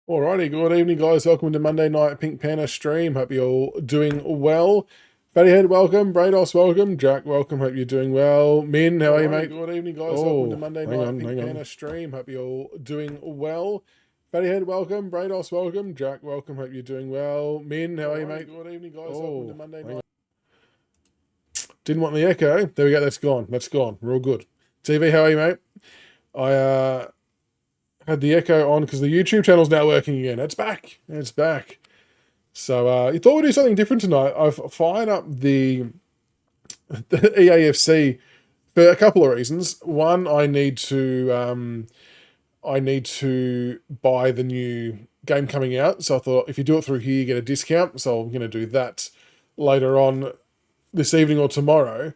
Alrighty, good evening, guys. Welcome to Monday Night Pink Panther stream. Hope you're all doing well. Fattyhead, welcome. Brados, welcome. Jack, welcome. Hope you're doing well. Min, how are you, mate? Good evening, guys. Welcome to Monday Night Pink Panther stream. Hope you're all doing well. Fattyhead, welcome. Brados, welcome. Jack, welcome. Hope you're doing well. Min, how are you, mate? Good evening, guys. Welcome to Monday Night. Didn't want the echo. There we go. That's gone. That's gone. We're all good. TV, how are you, mate? I had the echo on because the YouTube channel's now working again. It's back. It's back. So you thought we'd do something different tonight. I've fired up the EAFC for a couple of reasons. One, I need to buy the new game coming out. So I thought if you do it through here, you get a discount. So I'm going to do that later on this evening or tomorrow.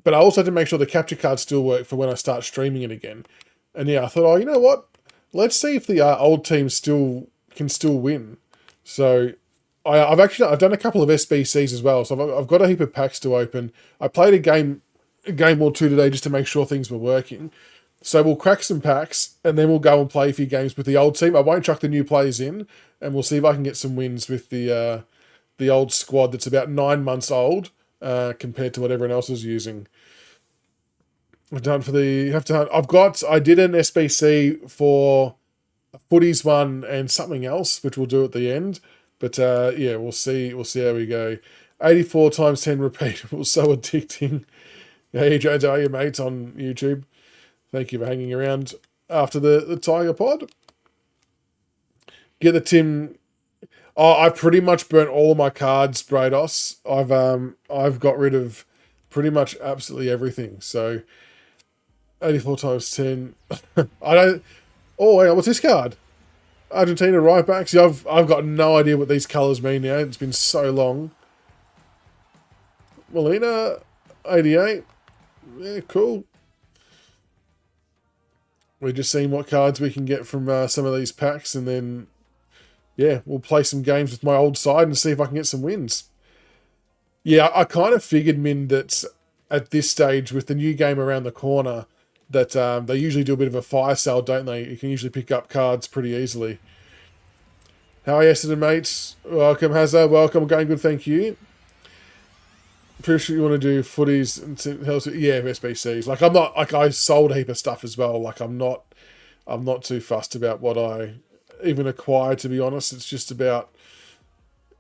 But I also had to make sure the capture cards still work for when I start streaming it again. And yeah, I thought, oh, you know what? Let's see if the old team can still win. So I've done a couple of SBCs as well. So I've got a heap of packs to open. I played a game or two today just to make sure things were working. So we'll crack some packs and then we'll go and play a few games with the old team. I won't chuck the new players in, and we'll see if I can get some wins with the old squad that's about 9 months old. Compared to what everyone else is using. I've done for the I did an SBC for a footies one and something else, which we'll do at the end. But yeah, we'll see how we go. 84 times 10 repeatable, so addicting. Hey Jones, how are you, mates on YouTube? Thank you for hanging around after the Tiger Pod. Get the Tim. Oh, I pretty much burnt all of my cards, Brados. I've got rid of pretty much absolutely everything. So 84 times 10. I don't. Oh, hang on, what's this card? Argentina right back. See, I've got no idea what these colours mean now. It's been so long. Molina, 88. Yeah, cool. We're just seeing what cards we can get from some of these packs, and then yeah, we'll play some games with my old side and see if I can get some wins. Yeah, I kind of figured, Min, that at this stage with the new game around the corner, that they usually do a bit of a fire sale, don't they? You can usually pick up cards pretty easily. How are you yesterday, mates? Welcome, Hazza. Welcome. Going good, thank you. Pretty sure you want to do footies and yeah, SBCs. Like I sold a heap of stuff as well. Like I'm not too fussed about what I even acquire, to be honest. It's just about,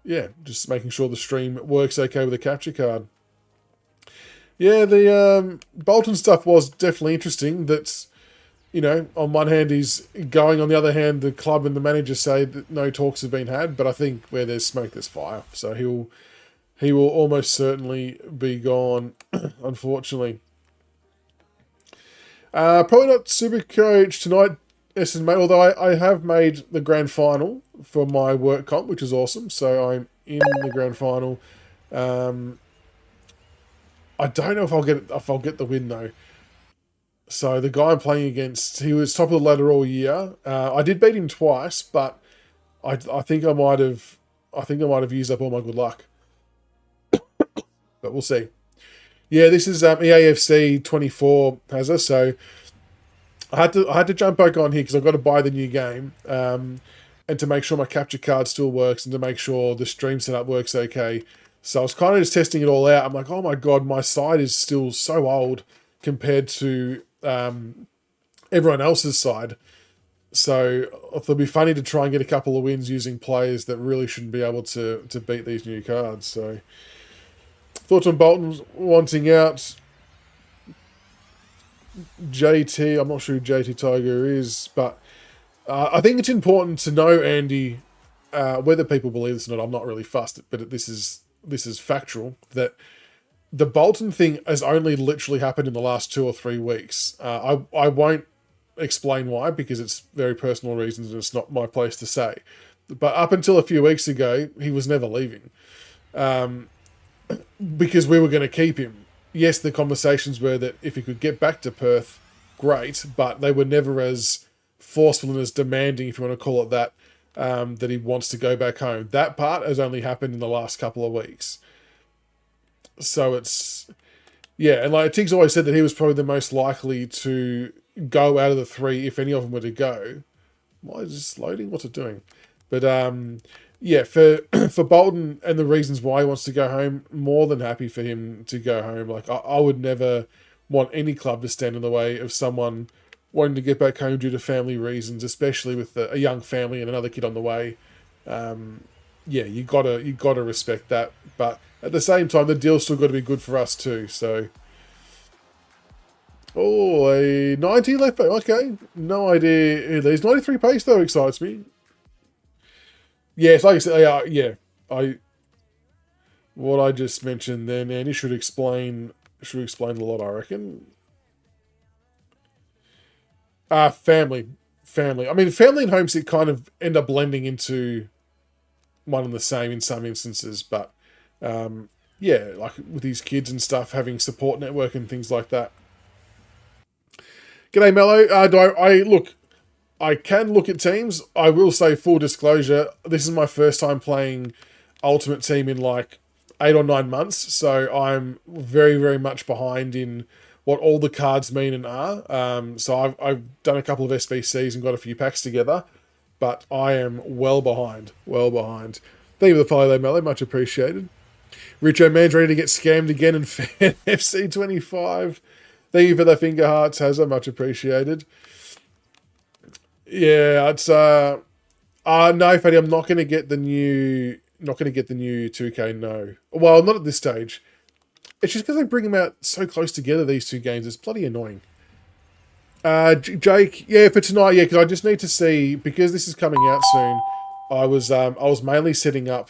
yeah, just making sure the stream works okay with the capture card. Yeah, the Bolton stuff was definitely interesting. That's, you know, on one hand he's going, on the other hand the club and the manager say that no talks have been had, but I think where there's smoke there's fire. So he will almost certainly be gone, unfortunately. Probably not super coach tonight, mate, although I have made the grand final for my work comp, which is awesome. So I'm in the grand final. I don't know if I'll get the win though. So the guy I'm playing against, he was top of the ladder all year. I did beat him twice, but I think I might have used up all my good luck. But we'll see. Yeah, this is EAFC 24 Hazza, so I had to jump back on here because I've got to buy the new game, and to make sure my capture card still works and to make sure the stream setup works okay. So I was kind of just testing it all out. I'm like, oh my god, my side is still so old compared to everyone else's side. So it'll be funny to try and get a couple of wins using players that really shouldn't be able to beat these new cards. So thoughts on Bolton wanting out JT. I'm not sure who JT Tiger is, but I think it's important to know, Andy, whether people believe this or not. I'm not really fussed, but this is factual, that the Bolton thing has only literally happened in the last 2 or 3 weeks. I won't explain why, because it's very personal reasons and it's not my place to say. But up until a few weeks ago, he was never leaving, because we were going to keep him. Yes, the conversations were that if he could get back to Perth, great, but they were never as forceful and as demanding, if you want to call it that, that he wants to go back home. That part has only happened in the last couple of weeks. So it's, yeah, and like Tiggs always said that he was probably the most likely to go out of the 3 if any of them were to go. Why is this loading? What's it doing? But yeah, for for Bolton and the reasons why he wants to go home, more than happy for him to go home. Like I would never want any club to stand in the way of someone wanting to get back home due to family reasons, especially with a young family and another kid on the way. Yeah, you gotta respect that. But at the same time, the deal's still got to be good for us too. So, oh, a 90 left back. Okay, no idea who these 93 pace though excites me. Yes, like I said, yeah. I what I just mentioned then, Andy should explain a lot. I reckon. Family. I mean, family and homesick kind of end up blending into one and the same in some instances, but yeah, like with these kids and stuff, having support network and things like that. G'day, Mello. Do I look? I can look at teams. I will say, full disclosure, this is my first time playing Ultimate Team in like 8 or 9 months, so I'm very, very much behind in what all the cards mean and are. So I've done a couple of SBCs and got a few packs together, but I am well behind. Well behind. Thank you for the follow, though, Mello. Much appreciated. Richo Man's ready to get scammed again in Fan FC25. Thank you for the finger hearts, Hazza. Much appreciated. Yeah, it's no, Fatty, I'm not gonna get the new 2K, no. Well, not at this stage. It's just because they bring them out so close together, these two games. It's bloody annoying. Jake, yeah, for tonight, yeah, because I just need to see, because this is coming out soon, I was mainly setting up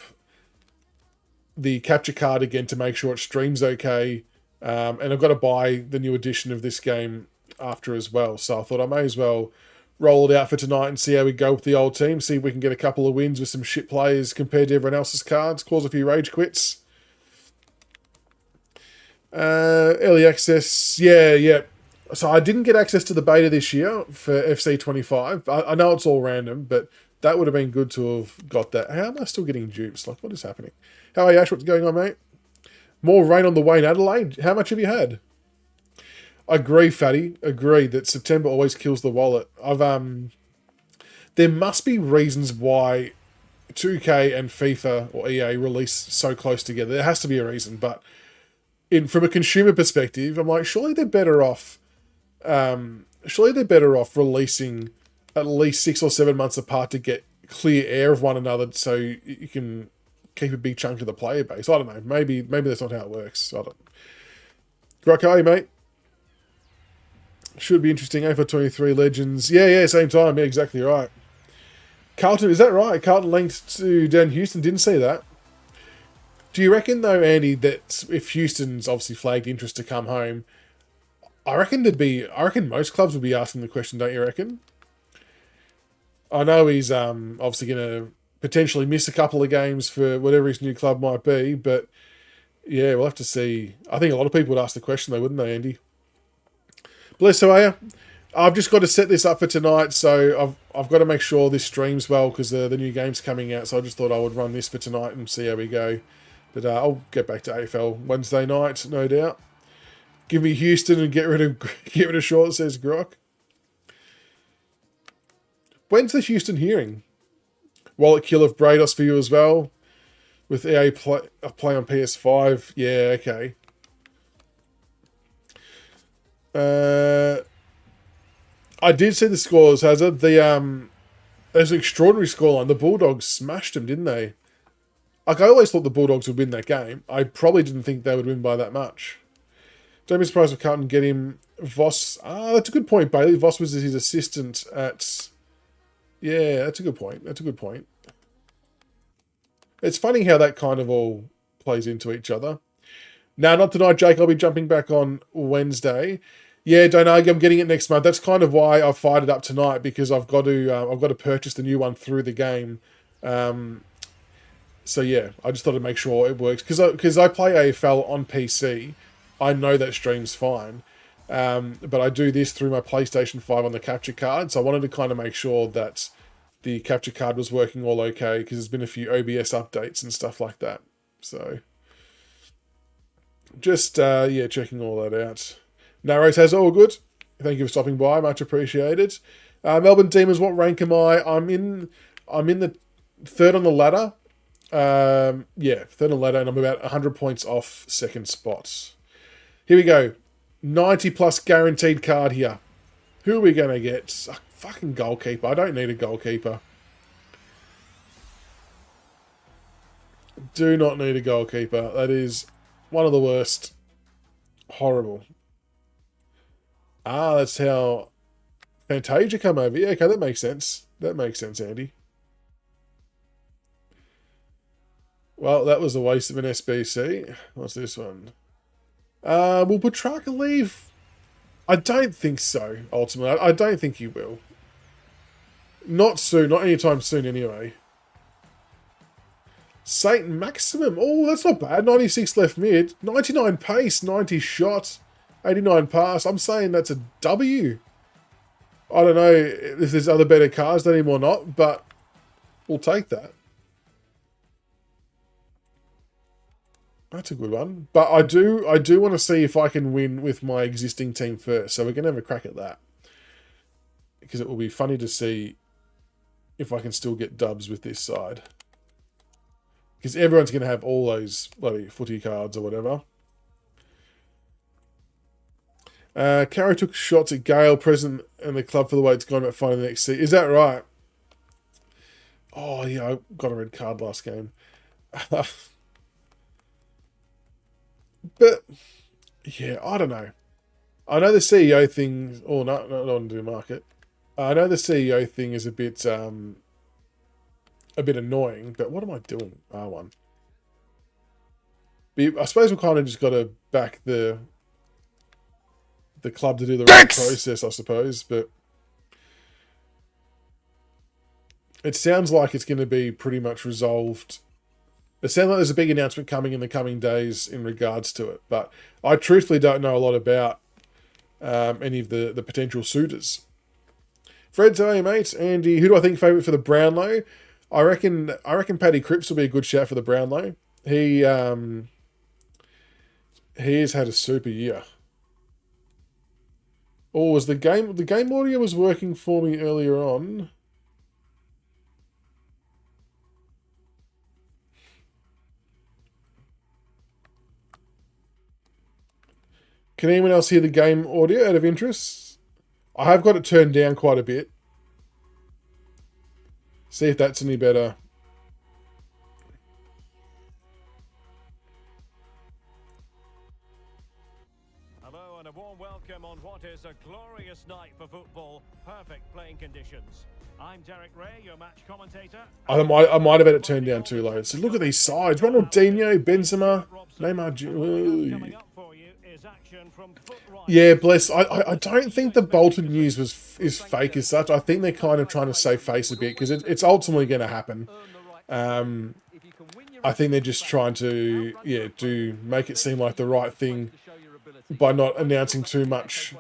the capture card again to make sure it streams okay. And I've got to buy the new edition of this game after as well. So I thought I may as well roll it out for tonight and see how we go with the old team. See if we can get a couple of wins with some shit players compared to everyone else's cards. Cause a few rage quits. Early access. Yeah. So I didn't get access to the beta this year for FC25. I know it's all random, but that would have been good to have got that. How am I still getting dupes? Like, what is happening? How are you, Ash? What's going on, mate? More rain on the way in Adelaide. How much have you had? Agree, Fatty. Agree that September always kills the wallet. There must be reasons why 2K and FIFA or EA release so close together. There has to be a reason, but from a consumer perspective, I'm like, surely they're better off. Surely they're better off releasing at least 6 or 7 months apart to get clear air of one another, so you can keep a big chunk of the player base. I don't know. Maybe that's not how it works. I don't. Grok, mate. Should be interesting. A for 23 Legends. Yeah, same time. Yeah, exactly right. Carlton, is that right? Carlton linked to down Houston. Didn't see that. Do you reckon, though, Andy, that if Houston's obviously flagged interest to come home, I reckon most clubs would be asking the question, don't you reckon? I know he's obviously going to potentially miss a couple of games for whatever his new club might be, but yeah, we'll have to see. I think a lot of people would ask the question, though, wouldn't they, Andy? Bless, how are you? I've just got to set this up for tonight, so I've got to make sure this streams well because the new game's coming out. So I just thought I would run this for tonight and see how we go. But I'll get back to AFL Wednesday night, no doubt. Give me Houston and get rid of Short, says Grok. When's the Houston hearing? Wallet kill of Brados for you as well. With EA play on PS5. Yeah, okay. I did see the scores, Hazard. There's an extraordinary scoreline. The Bulldogs smashed them, didn't they? Like, I always thought the Bulldogs would win that game. I probably didn't think they would win by that much. Don't be surprised if Carlton get him. Voss. That's a good point, Bailey. Voss was his assistant at... Yeah, that's a good point. It's funny how that kind of all plays into each other. Now, not tonight, Jake. I'll be jumping back on Wednesday. Yeah, don't argue. I'm getting it next month. That's kind of why I've fired it up tonight, because I've got to purchase the new one through the game. So yeah, I just thought to make sure it works because I play AFL on PC. I know that stream's fine, but I do this through my PlayStation 5 on the capture card. So I wanted to kind of make sure that the capture card was working all okay because there's been a few OBS updates and stuff like that. So just checking all that out. Narrows has all good. Thank you for stopping by. Much appreciated. Melbourne Demons, what rank am I? I'm in the third on the ladder. Yeah, third on the ladder, and I'm about 100 points off second spot. Here we go. 90 plus guaranteed card here. Who are we going to get? A fucking goalkeeper. I don't need a goalkeeper. Do not need a goalkeeper. That is one of the worst. Horrible. Ah, that's how Fantasia come over. Yeah, okay, that makes sense. That makes sense, Andy. Well, that was a waste of an SBC. What's this one? Will Petrarca leave? I don't think so, ultimately. I don't think he will. Not soon. Not anytime soon, anyway. Saint Maximum. Oh, that's not bad. 96 left mid. 99 pace. 90 shot. 89 pass. I'm saying that's a W. I don't know if there's other better cars than him or not, but we'll take that. That's a good one. But I do want to see if I can win with my existing team first. So we're going to have a crack at that. Because it will be funny to see if I can still get dubs with this side. Because everyone's going to have all those bloody footy cards or whatever. Caro took shots at Gale, present and the club for the way it's gone about finding the next seat. Is that right? Oh, yeah, I got a red card last game. But, yeah, I don't know. I know the CEO thing... Oh, no, not on the market. I know the CEO thing is a bit annoying, but what am I doing? R1. But I suppose we kind of just got to back the club to do the right process, I suppose, but it sounds like it's going to be pretty much resolved. It sounds like there's a big announcement coming in the coming days in regards to it, but I truthfully don't know a lot about any of the potential suitors. Fred's hey mate, Andy, who do I think favourite for the Brownlow? I reckon Paddy Cripps will be a good shout for the Brownlow. He has had a super year. Oh, was the game audio was working for me earlier on? Can anyone else hear the game audio out of interest? I have got it turned down quite a bit. See if that's any better. Hello and a warm welcome on what is a glorious night for football. Perfect playing conditions. I'm Derek Ray, your match commentator. I might have had it turned down too low. So look at these sides. Ronaldinho, Benzema, Neymar. Yeah, bless. I don't think the Bolton news is fake as such. I think they're kind of trying to save face a bit because it's ultimately going to happen. I think they're just trying to make it seem like the right thing by not announcing too much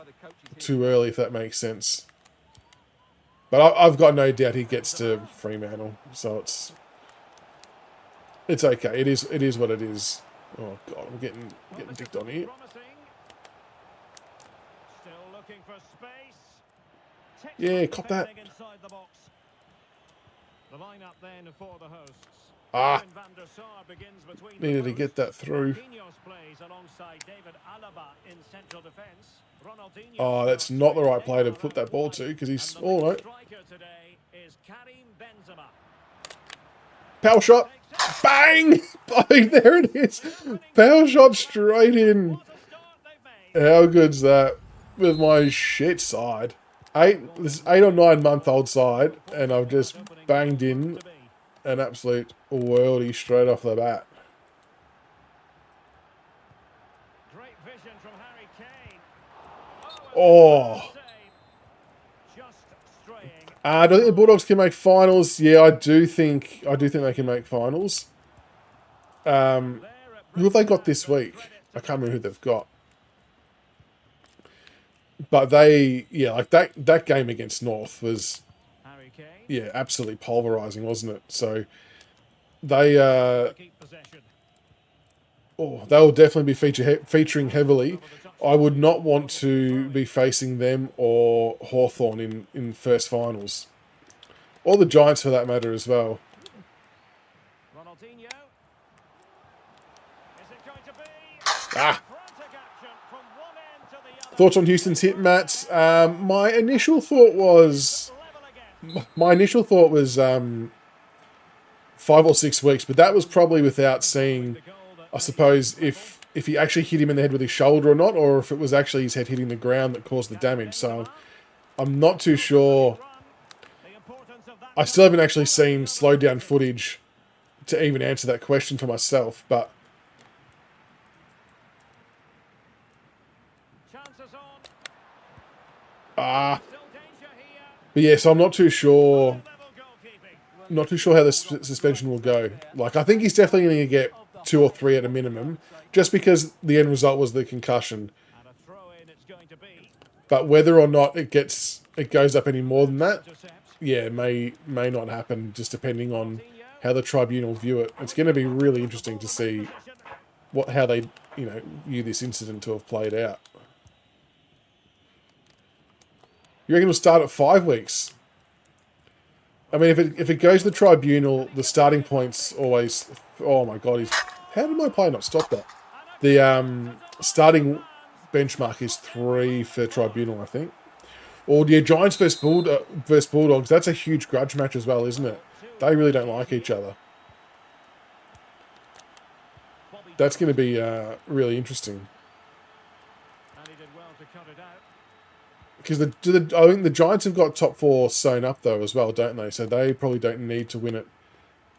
too early, if that makes sense. But I've got no doubt he gets to Fremantle, so it's okay. It is what it is. Oh god, I'm getting dicked on here. Yeah, cop that. Ah, needed to get that through. Oh, that's not the right player to put that ball to because he's all right. Power shot, bang! Bang! There it is. Power shot straight in. How good's that? With my shit side. This 8 or 9 month old side, and I've just banged in an absolute worldie straight off the bat. Great vision from Harry Kane. Oh. Do I think the Bulldogs can make finals? Yeah, I do think they can make finals. Who have they got this week? I can't remember who they've got. But like that game against North was, absolutely pulverising, wasn't it? So they'll definitely be featuring heavily. I would not want to be facing them or Hawthorn in first finals. Or the Giants for that matter as well. Ronaldinho. Is it going to be Ah! frantic action from one end to the other? Thoughts on Houston's hit, Matt? My initial thought was... Level again. My initial thought was 5 or 6 weeks, but that was probably without seeing, I suppose, if he actually hit him in the head with his shoulder or not, or if it was actually his head hitting the ground that caused the damage. So I'm not too sure. I still haven't actually seen slowed down footage to even answer that question for myself, but Chances on. but Still danger here. yeah, so I'm not too sure. Level goalkeeping. Not too sure how the suspension will go. Like, I think he's definitely going to get 2 or 3 at a minimum, just because the end result was the concussion. And a throw in it's going to be. But whether or not it goes up any more than that, Intercepts. yeah, may not happen, just depending on how the tribunal view it. It's going to be really interesting to see how they view this incident to have played out. You reckon it'll start at 5 weeks? I mean, if it goes to the tribunal, the starting point's always... Oh my god, how did my player not stop that? The starting benchmark is 3 for tribunal, I think. Or yeah, Giants versus Bulldogs. That's a huge grudge match as well, isn't it? They really don't like each other. That's going to be really interesting. And he did well to cut it out. Because I think the Giants have got top 4 sewn up though as well, don't they? So they probably don't need to win it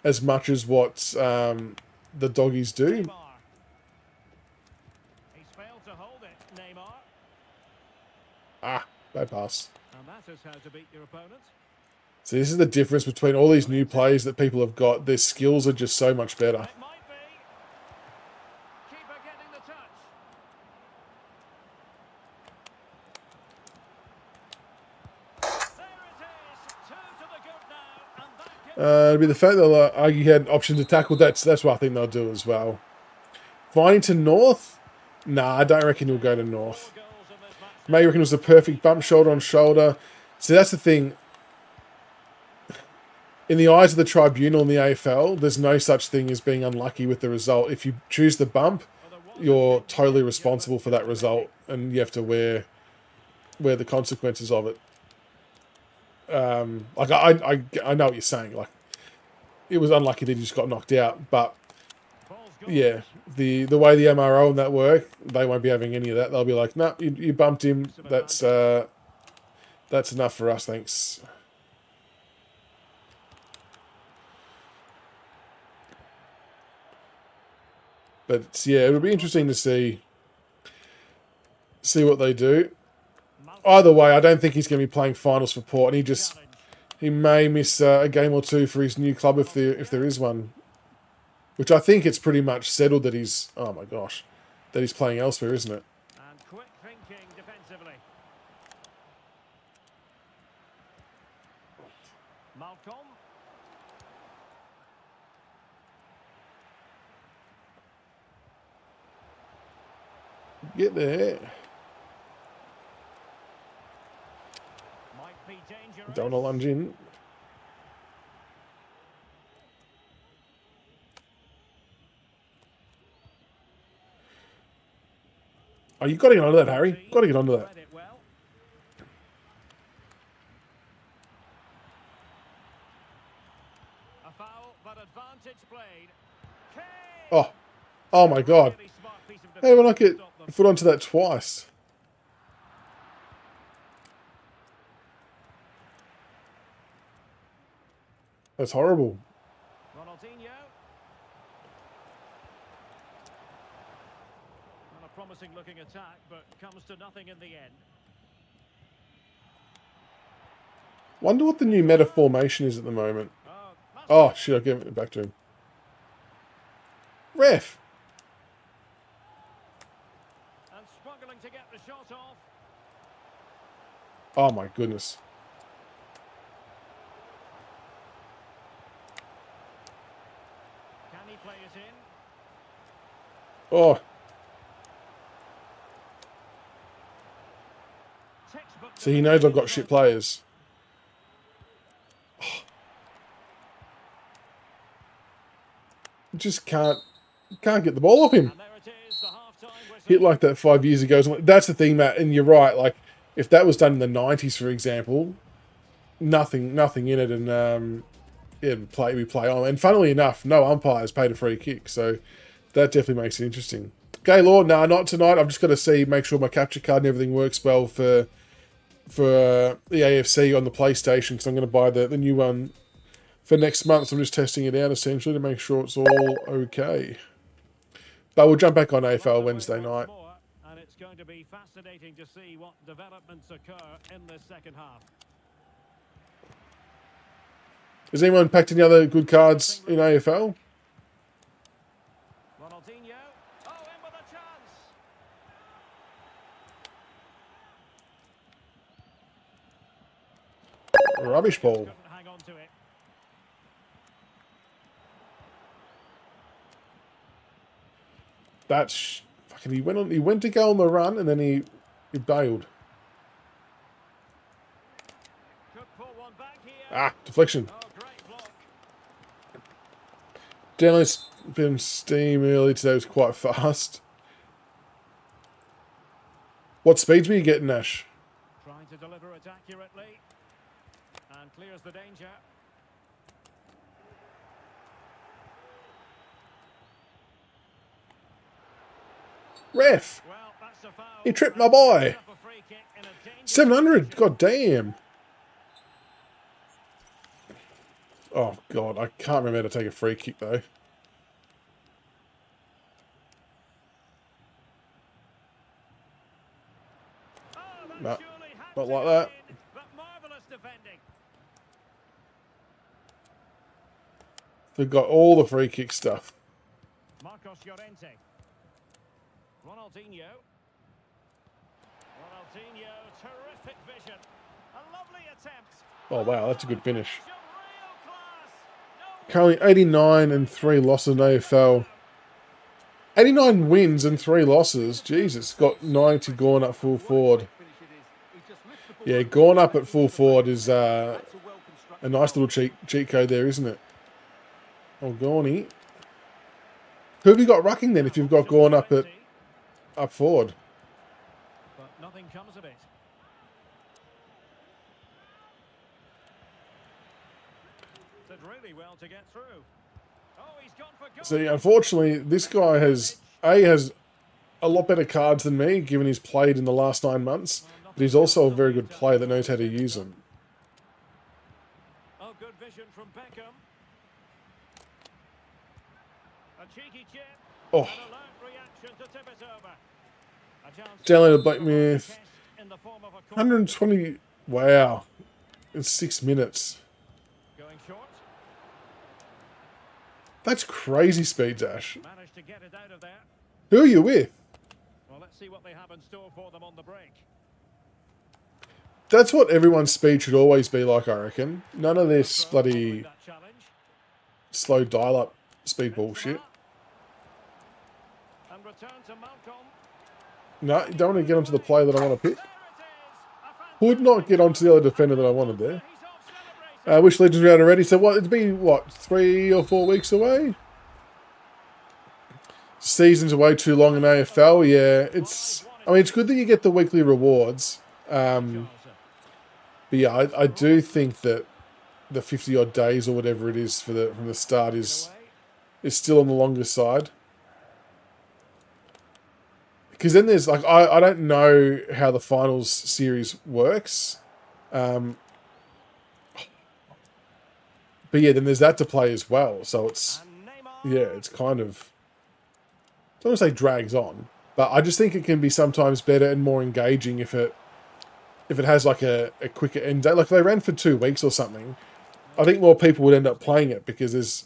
as much as what the Doggies do. Neymar. He's failed to hold it, Neymar. Ah, bad pass. And that is how to beat your opponent. See, this is the difference between all these new players that people have got. Their skills are just so much better. It might be. Keeper getting the touch. There it is. 2 to the good now. And that gives It'll be the fact they'll argue he had an option to tackle. That's what I think they'll do as well. Finding to North? Nah, I don't reckon he'll go to North. goals in this match. May reckon it was a perfect bump shoulder on shoulder. See, that's the thing. In the eyes of the tribunal in the AFL, there's no such thing as being unlucky with the result. If you choose the bump, you're totally responsible for that result, and you have to wear the consequences of it. Like I know what you're saying. Like, it was unlucky that he just got knocked out, but Ball's gone. yeah, the way the MRO and that work, they won't be having any of that. They'll be like, no, you bumped him. That's enough for us, thanks. But yeah, it'll be interesting to see what they do. Either way, I don't think he's going to be playing finals for Port, and he may miss a game or 2 for his new club if there is one. Which I think it's pretty much settled that he's that he's playing elsewhere, isn't it? And quick thinking defensively. Malcolm. Get there. Might be dangerous. Don't want to lunge in. Oh, you got to get onto that, Harry. Got to get onto that. Read it well. A foul, but advantage played. Kane! Oh my God. Really smart piece of How did I not defending get to stop them. foot onto that twice? That's horrible. Ronaldinho. Not a promising looking attack, but comes to nothing in the end. Wonder what the new meta formation is at the moment. Must Oh, shit, I'll give it back to him. Ref! and struggling to get the shot off. Oh my goodness. Can he play it in? Oh, So he knows I've got shit players. Just can't get the ball off him. And there it is, the half-time whistle. Hit like that 5 years ago. That's the thing, Matt, and you're right. Like, if that was done in the 90s, for example, nothing in it, and yeah, we play on. And funnily enough, no umpires paid a free kick, so that definitely makes it interesting. Gaylord, nah, not tonight. I've just got to make sure my capture card and everything works well for the AFC on the PlayStation, because I'm going to buy the new one for next month. So I'm just testing it out essentially to make sure it's all okay. But we'll jump back on AFL Wednesday night. And it's going to be fascinating to see what developments occur in this second half. Has anyone packed any other good cards in AFL? Ronaldinho. Oh, in with a chance. Rubbish ball. Couldn't hang on to it. That's fucking. He went to go on the run and then he bailed. Could pull one back here. Ah, deflection. Oh, great block. Download's been Steam early today, was quite fast. What speeds were you getting, Nash? Trying to deliver it accurately. And clears the danger. Ref! Well, that's a foul. He tripped my boy. Up a free kick in a dangerous 700! God damn! Oh, God, I can't remember how to take a free kick, though. Oh, that No, surely had not to like go that. in, but marvellous defending. They've got all the free kick stuff. Marcos Llorente. Ronaldinho. Ronaldinho, terrific vision. A lovely attempt. Oh, wow, that's a good finish. Some real class. No Currently 89 and 3 losses in AFL. 89 wins and 3 losses. Jesus, got 90 going up full forward. Yeah, going up at full forward is a nice little cheat code there, isn't it? Oh, Gorney. Who have you got rucking then if you've got going up forward? But nothing comes of it. Did really well to get through. Oh, he's gone for goal. See, unfortunately, this guy has a lot better cards than me, given he's played in the last 9 months. But he's also a very good player that knows how to use them. Oh, good vision from Beckham. A cheeky chip. Oh, An alert reaction to tip it over. A chance downloaded Blackmouth. in the form of a corner. 120. Wow. In 6 minutes. Going short. That's crazy speed, Dash. Managed to get it out of there. Who are you with? Well, let's see what they have in store for them on the break. That's what everyone's speed should always be like, I reckon. None of this bloody That challenge. slow dial-up speed bullshit. And return to Malcolm. No, you don't want to get onto the player that I want to pick. There it is. A Would not get onto the other defender that I wanted there. he's off celebrating. Wish Legends are out already. So what? It'd be, what, 3 or 4 weeks away? Season's way too long in AFL. Yeah, I mean, it's good that you get the weekly rewards. But yeah, I do think that the 50-odd days or whatever it is from the start is still on the longer side. Because then there's, like, I don't know how the finals series works. But yeah, then there's that to play as well. So it's, And Neymar. yeah, it's kind of, I don't want to say drags on, but I just think it can be sometimes better and more engaging if it has like a quicker end date. Like if they ran for 2 weeks or something, I think more people would end up playing it because there's,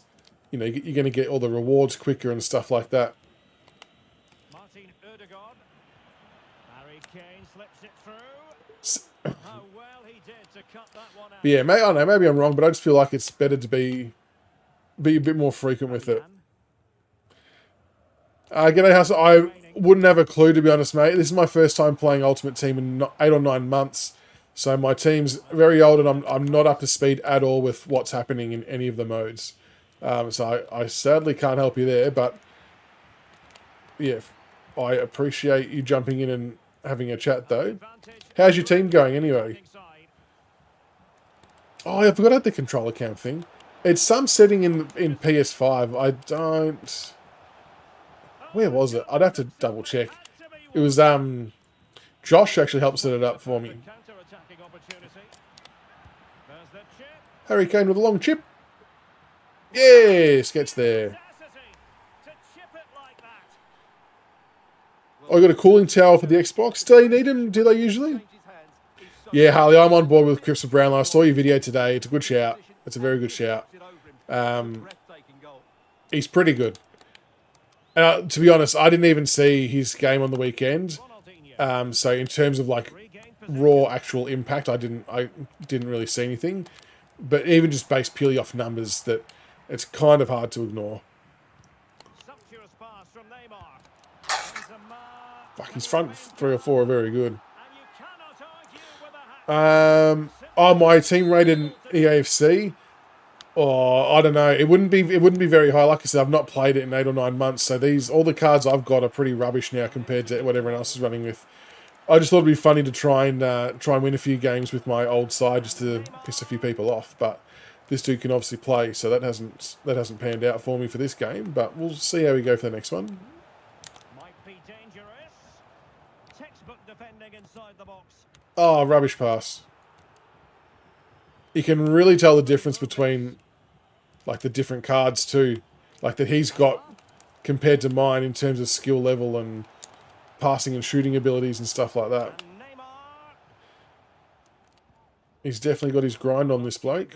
you know, you're going to get all the rewards quicker and stuff like that. Martin Ødegaard. Harry Kane slips it through. How well he did to cut that one out. But yeah, I don't know, maybe I'm wrong, but I just feel like it's better to be a bit more frequent with it. G'day, House. I wouldn't have a clue, to be honest, mate. This is my first time playing Ultimate Team in 8 or 9 months. So my team's very old, and I'm not up to speed at all with what's happening in any of the modes. So I sadly can't help you there, but yeah, I appreciate you jumping in and having a chat though. How's your team going anyway? Oh, I forgot about the controller cam thing. It's some setting in PS5. I don't... Where was it? I'd have to double check. It was, Josh actually helped set it up for me. Harry Kane with a long chip. Yes, gets there. I got a cooling tower for the Xbox. Do they need them? Do they usually? Yeah, Harley, I'm on board with Christopher Brownlow. I saw your video today. It's a good shout. It's a very good shout. He's pretty good. To be honest, I didn't even see his game on the weekend. So in terms of like raw actual impact, I didn't really see anything. But even just based purely off numbers, that it's kind of hard to ignore. Fuck, his front 3 or 4 are very good. Oh, my team rated EAFC. Oh, I don't know. It wouldn't be very high. Like I said, I've not played it in 8 or 9 months, so all the cards I've got are pretty rubbish now compared to what everyone else is running with. I just thought it'd be funny to try and win a few games with my old side just to piss a few people off. But this dude can obviously play, so that hasn't panned out for me for this game. But we'll see how we go for the next one. Might be dangerous. Textbook defending inside the box. Oh, rubbish pass. You can really tell the difference between like the different cards too, like that he's got compared to mine in terms of skill level and passing and shooting abilities and stuff like that. He's definitely got his grind on this bloke.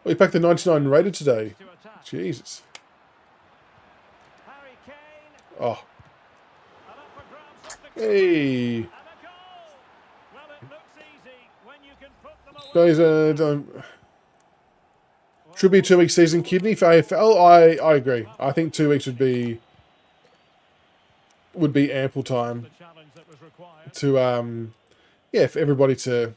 Oh, he packed the 99 rated today. Jesus. Oh. Hey. Guys, should be a 2-week season kidney for AFL. I agree. I think 2 weeks would be ample time to yeah, for everybody to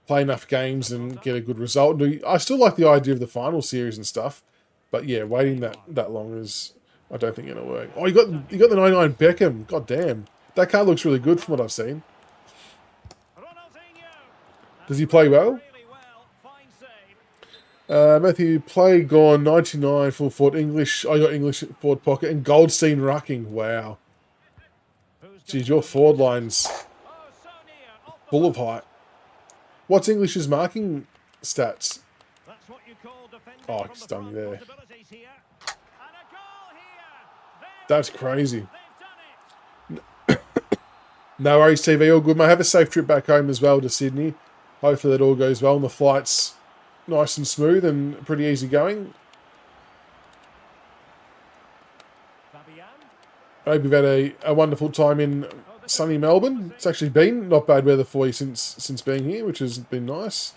play enough games and get a good result. I still like the idea of the final series and stuff, but yeah, waiting that long is, I don't think, gonna work. Oh, you got the 99 Beckham. God damn, that card looks really good from what I've seen. Does he play well? Matthew, play gone, 99, full forward, English. I got English forward pocket and Goldstein rucking. Wow. Geez, your forward line's full of height. What's English's marking stats? Oh, he's done me there. That's crazy. No worries, TV. All good, mate. Have a safe trip back home as well to Sydney. Hopefully that all goes well and the flight's nice and smooth and pretty easy going. I hope you've had a wonderful time in sunny Melbourne. It's actually been not bad weather for you since being here, which has been nice.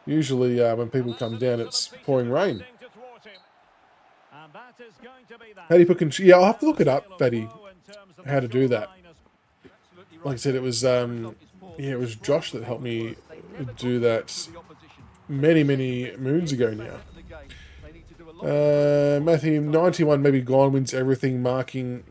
Usually when people come down, it's pouring rain. How do you put yeah, I'll have to look it up, Betty, how to do that. Like I said, it was yeah, it was Josh that helped me do that many moons ago now. Matthew, 91 maybe gone, wins everything marking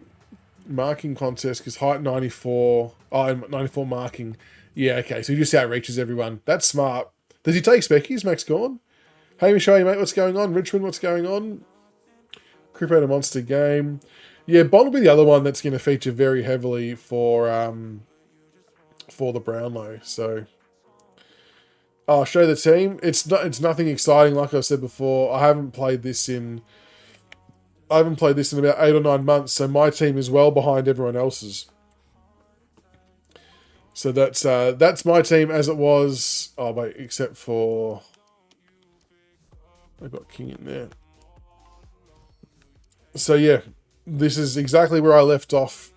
contest because height 94. Oh, 94 marking. Yeah, okay, so he just outreaches everyone. That's smart. Does he take speckies, Max Gorn? Hey, Michelle, mate, what's going on? Richmond, what's going on? Crip out a monster game. Yeah, Bond will be the other one that's going to feature very heavily for the Brownlow. So I'll show the team. It's nothing exciting, like I said before. I haven't played this in about 8 or 9 months, so my team is well behind everyone else's. So that's my team as it was. Oh wait, except for I got King in there. So yeah, this is exactly where I left off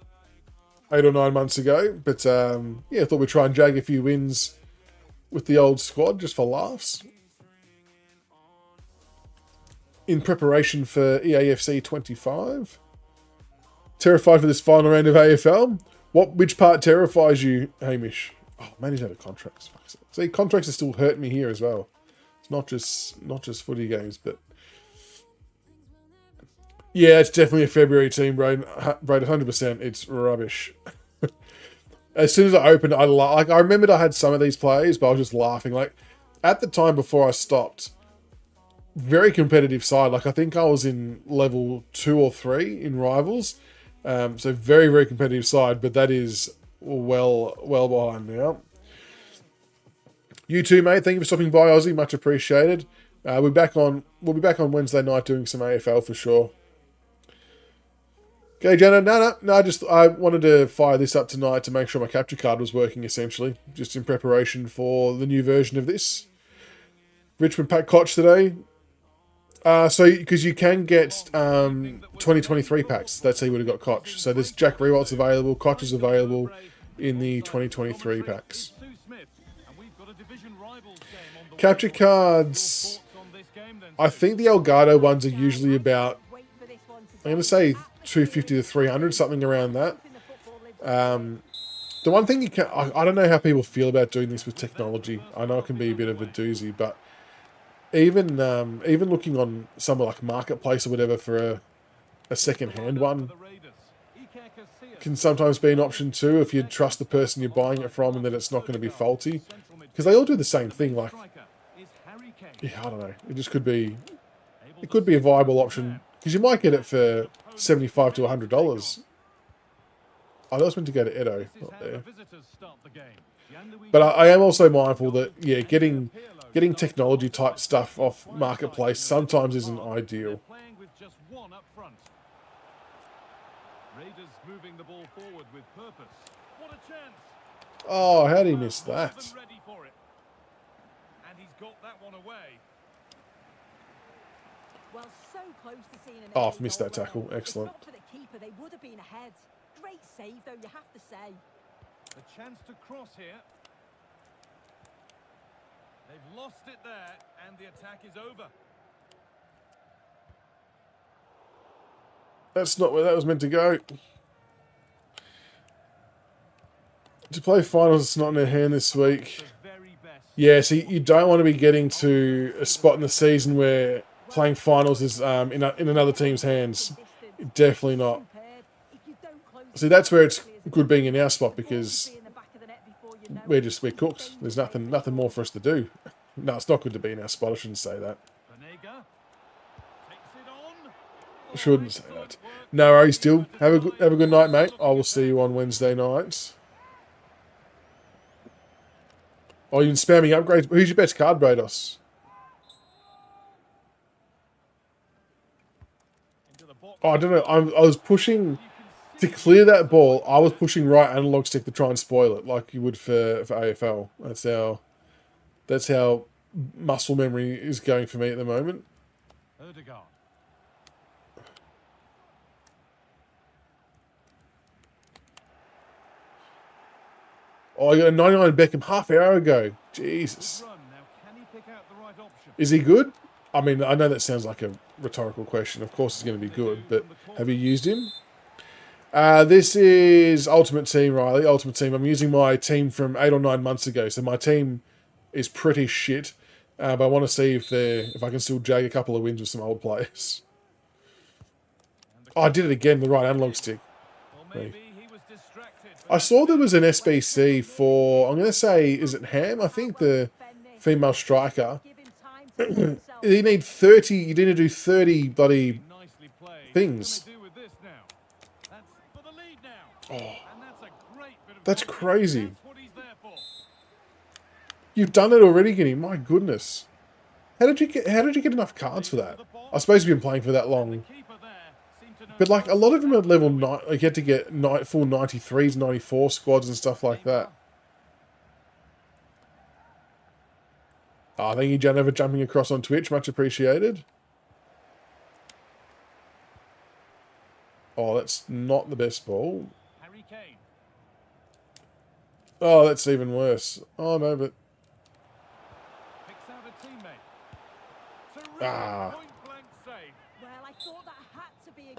8 or 9 months ago. But yeah, I thought we'd try and jag a few wins with the old squad just for laughs. In preparation for EAFC 25. Terrified for this final round of AFL? Which part terrifies you, Hamish? Oh, man, he's out of contracts. See, contracts are still hurting me here as well. It's not just footy games, but yeah, it's definitely a February team, bro. 100%. It's rubbish. As soon as I opened, I remembered I had some of these players, but I was just laughing. Like at the time before I stopped, very competitive side. Like I think I was in level 2 or 3 in rivals, so very very competitive side. But that is well behind now. You too, mate. Thank you for stopping by, Aussie. Much appreciated. We'll be back on Wednesday night doing some AFL for sure. Okay, Jenna. No. I wanted to fire this up tonight to make sure my capture card was working. Essentially, just in preparation for the new version of this. Richmond pack Koch today. So because you can get 2023 packs. That's how you would have got Koch. So there's Jack Rewalt's available. Koch is available in the 2023 packs. Capture cards. I think the Elgato ones are usually about, I'm going to say 250 to 300, something around that. The one thing you can, I don't know how people feel about doing this with technology. I know it can be a bit of a doozy, but even looking on somewhere like Marketplace or whatever for a second-hand one can sometimes be an option too if you trust the person you're buying it from and that it's not going to be faulty. Because they all do the same thing. Like, yeah, I don't know. It just could be, it could be a viable option because you might get it for $75 to $100. I was meant to go to Edo, not there. But I am also mindful that yeah, getting technology type stuff off Marketplace sometimes isn't ideal. Oh, how did he miss that? Oh, I've missed that tackle. Excellent. Great save, though, you have to say. The chance to cross here. They've lost it there, and the attack is over. That's not where that was meant to go. To play finals, it's not in their hand this week. Yeah, so you don't want to be getting to a spot in the season where playing finals is in another team's hands. Definitely not. See, that's where it's good being in our spot because we're cooked. There's nothing more for us to do. No, it's not good to be in our spot. I shouldn't say that. I shouldn't say that. No worries, still. Have a good night, mate. I will see you on Wednesday night. Oh, you've been spamming upgrades. Who's your best card, Brados? Oh, I don't know. I was pushing to clear that ball. I was pushing right analog stick to try and spoil it, like you would for AFL. That's how muscle memory is going for me at the moment. Oh, I got a 99 Beckham half hour ago. Jesus. Is he good? I mean, I know that sounds like a rhetorical question. Of course he's going to be good, but have you used him? This is Ultimate Team, Riley. Ultimate Team. I'm using my team from 8 or 9 months ago, so my team is pretty shit. But I want to see if I can still jag a couple of wins with some old players. Oh, I did it again, the right analog stick. I saw there was an SBC for, I'm going to say, is it Ham? I think the female striker. You need 30, you need to do 30 bloody things. Oh, that's crazy. You've done it already, Guinea. My goodness. How did you get enough cards for that? I suppose you've been playing for that long. But like a lot of them are level 9, like you had to get full 93s, 94 squads and stuff like that. Oh, thank you, Jan, for jumping across on Twitch. Much appreciated. Oh, that's not the best ball. Oh, that's even worse. Oh, no, but... Ah.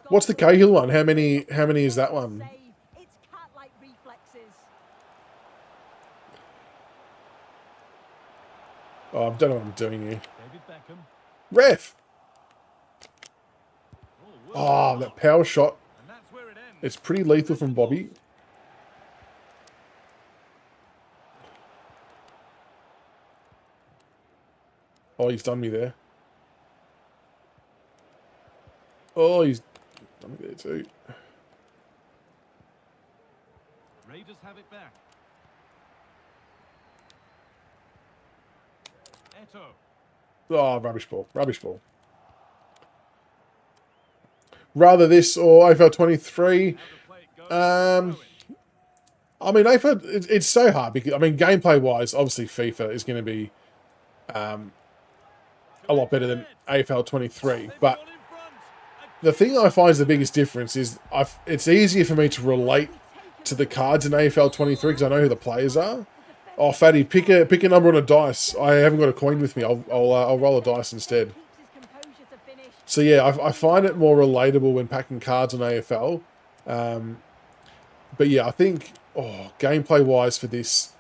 What's the Cahill one? How many is that one? Save. It's cat-like reflexes. Oh, I don't know what I'm doing here. David Beckham. Ref! Oh, well, Oh, that power shot. and that's where it ends. It's pretty lethal from Bobby. Oh, he's done me there. Oh, he's done me there too. Raiders have it back. Eto. Oh, rubbish ball. Rubbish ball. Rather this or AFL 23. How the play it goes. I mean, AFL, it's so hard because, I mean, gameplay-wise, obviously FIFA is going to be a lot better than AFL 23. But the thing I find is the biggest difference is it's easier for me to relate to the cards in AFL 23 because I know who the players are. Oh, Fatty, pick a number on a dice. I haven't got a coin with me. I'll roll a dice instead. Keeps his composure to finish. So yeah, I find it more relatable when packing cards on AFL. But yeah, I think gameplay-wise for this,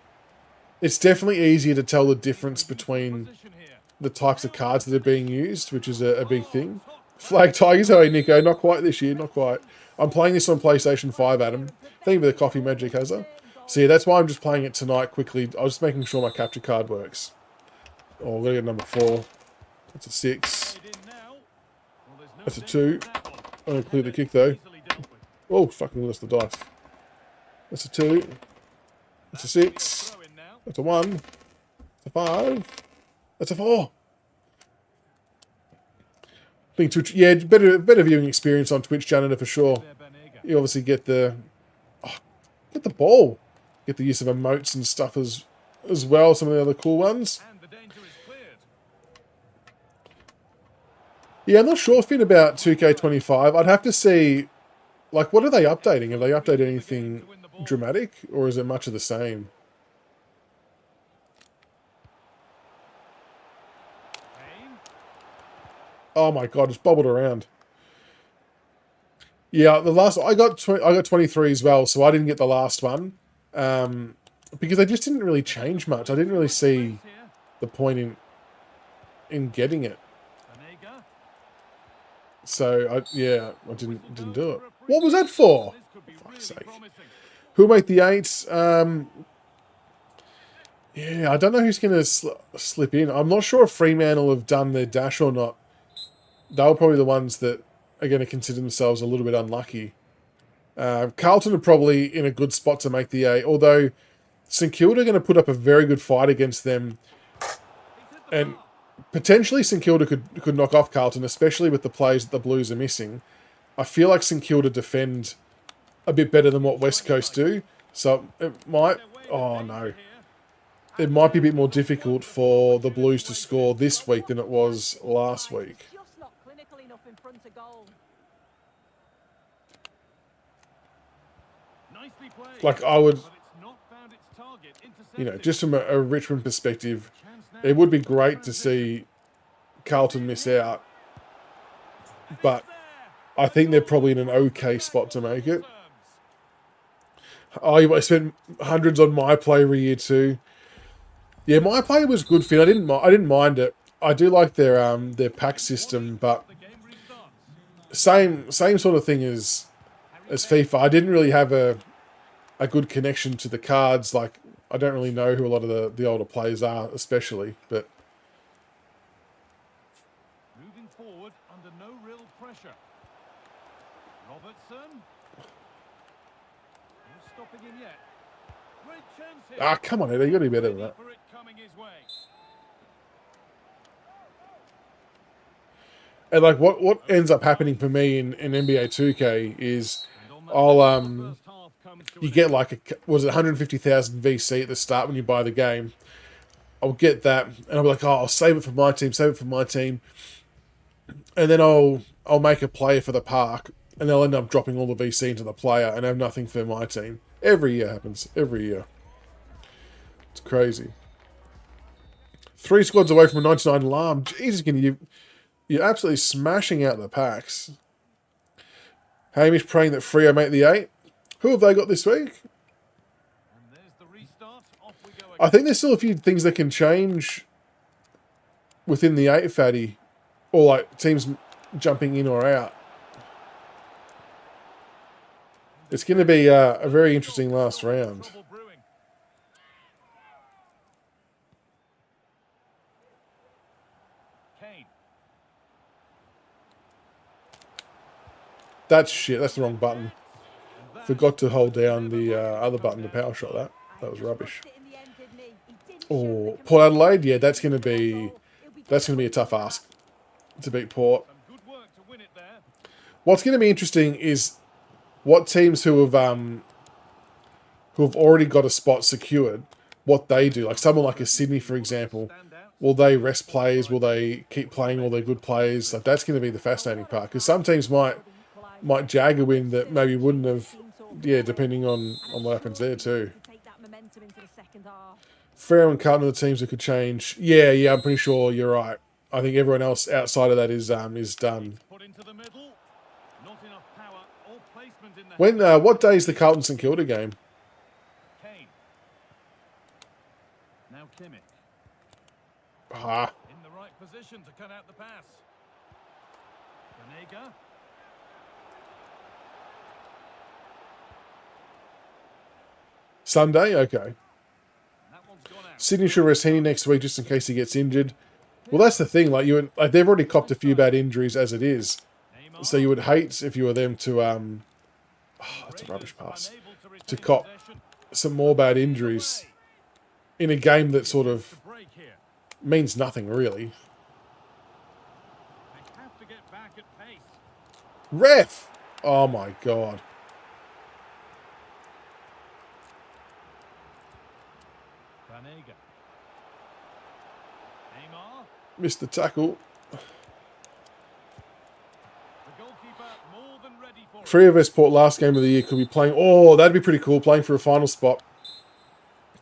it's definitely easier to tell the difference between Position here. the types of cards that are being used, which is a big thing. Flag Tigers, how are you, Nico? Not quite this year, not quite. I'm playing this on PlayStation 5, Adam. Thank you for the coffee magic, Hazza. So yeah, that's why I'm just playing it tonight quickly. I was just making sure my capture card works. Oh, we're going to get number 4. That's a 6. Played in now. Well, there's no That's a danger 2. with that one. I'm going to clear the kick, though. Easily dealt with. Oh, fucking lost the dice. That's a 2. That's a 6. Throw in now. That's a 1. That's a 5. That's a 4. I think Twitch, yeah, better viewing experience on Twitch, Janitor, for sure. There, Banega. You obviously get the ball, get the use of emotes and stuff as well. Some of the other cool ones. And the danger is cleared. Yeah, I'm not sure, Finn, about 2K25. I'd have to see, like, what are they updating? Have they updated anything dramatic, or is it much of the same? Kane. Oh my god, it's bubbled around. Yeah, the last I got 23 as well, so I didn't get the last one because they just didn't really change much. I didn't really see Here. the point in getting it. Banega. So I didn't do it. What was that for? This could be Fuck's really sake. promising. Who'll make the 8s? Yeah, I don't know who's going to slip in. I'm not sure if Fremantle have done their dash or not. They were probably the ones that are going to consider themselves a little bit unlucky. Carlton are probably in a good spot to make the 8, although St Kilda are going to put up a very good fight against them, and potentially St Kilda could knock off Carlton, especially with the players that the Blues are missing. I feel like St Kilda defend a bit better than what West Coast do, so it might... Oh, no. It might be a bit more difficult for the Blues to score this week than it was last week. Just not clinical enough in front of goal. Nicely played. Like, I would, But it's not found its target. you know, Intercepted. just from a Richmond perspective, Chance now. it would be great to see Carlton miss out, but I think they're probably in an okay spot to make it. Oh, I spent hundreds on my play every year too. Yeah, my play was good fit. I didn't mind it. I do like their pack system, but The game restarts. same sort of thing as FIFA. I didn't really have a good connection to the cards. Like, I don't really know who a lot of the older players are, especially. But Moving forward under no real pressure. Robertson. No stopping him yet. Great chance here. come on, Eddie, you got to be better than that. For it coming his way. And like, what ends up happening for me in NBA 2K is you get like was it 150,000 VC at the start when you buy the game. I'll get that, and I'll be like, oh, I'll save it for my team, and then I'll make a player for the park, and they'll end up dropping all the VC into the player and have nothing for my team. Every year happens. Every year. It's crazy. 3 squads away from a 99 alarm. Jesus, you're absolutely smashing out the packs. Hamish praying that Freo make the 8. Who have they got this week? And there's the restart. Off we go I again. think there's still a few things that can change within the 8, Fatty. Or like teams jumping in or out. It's going to be a very interesting last round. Trouble brewing. Kane. That's shit. That's the wrong button. Forgot to hold down the other button to power shot that. That was rubbish. Oh, Port Adelaide. Yeah, that's going to be a tough ask to beat Port. Some good work to win it there. What's going to be interesting is what teams who have already got a spot secured, what they do. Like someone like a Sydney, for example, will they rest players? Will they keep playing all their good players? Like that's going to be the fascinating part because some teams might jag a win that maybe wouldn't have. Yeah, depending on what happens there too. Freo and Carlton are the teams that could change. Yeah, I'm pretty sure you're right. I think everyone else outside of that is done. Put into the middle. Not enough power or placement in the When what day is the Carlton St Kilda game? Kane. Now Kimmich. Ah, In the right position to cut out the pass. Banega. Sunday. Okay. That one's gone out. Sydney should rest Heaney next week just in case he gets injured. Well, that's the thing. Like they've already copped a few bad injuries as it is. Neymar. So you would hate if you were them to that's a rubbish pass. Unable To retain cop possession. some more bad injuries in a game that sort of To break here. means nothing really. They have to get back at pace. Ref! Oh my god. Banega. Neymar. Missed the tackle. The goalkeeper more than ready for it. Free of Port last game of the year could be playing. Oh, that'd be pretty cool. Playing for a final spot.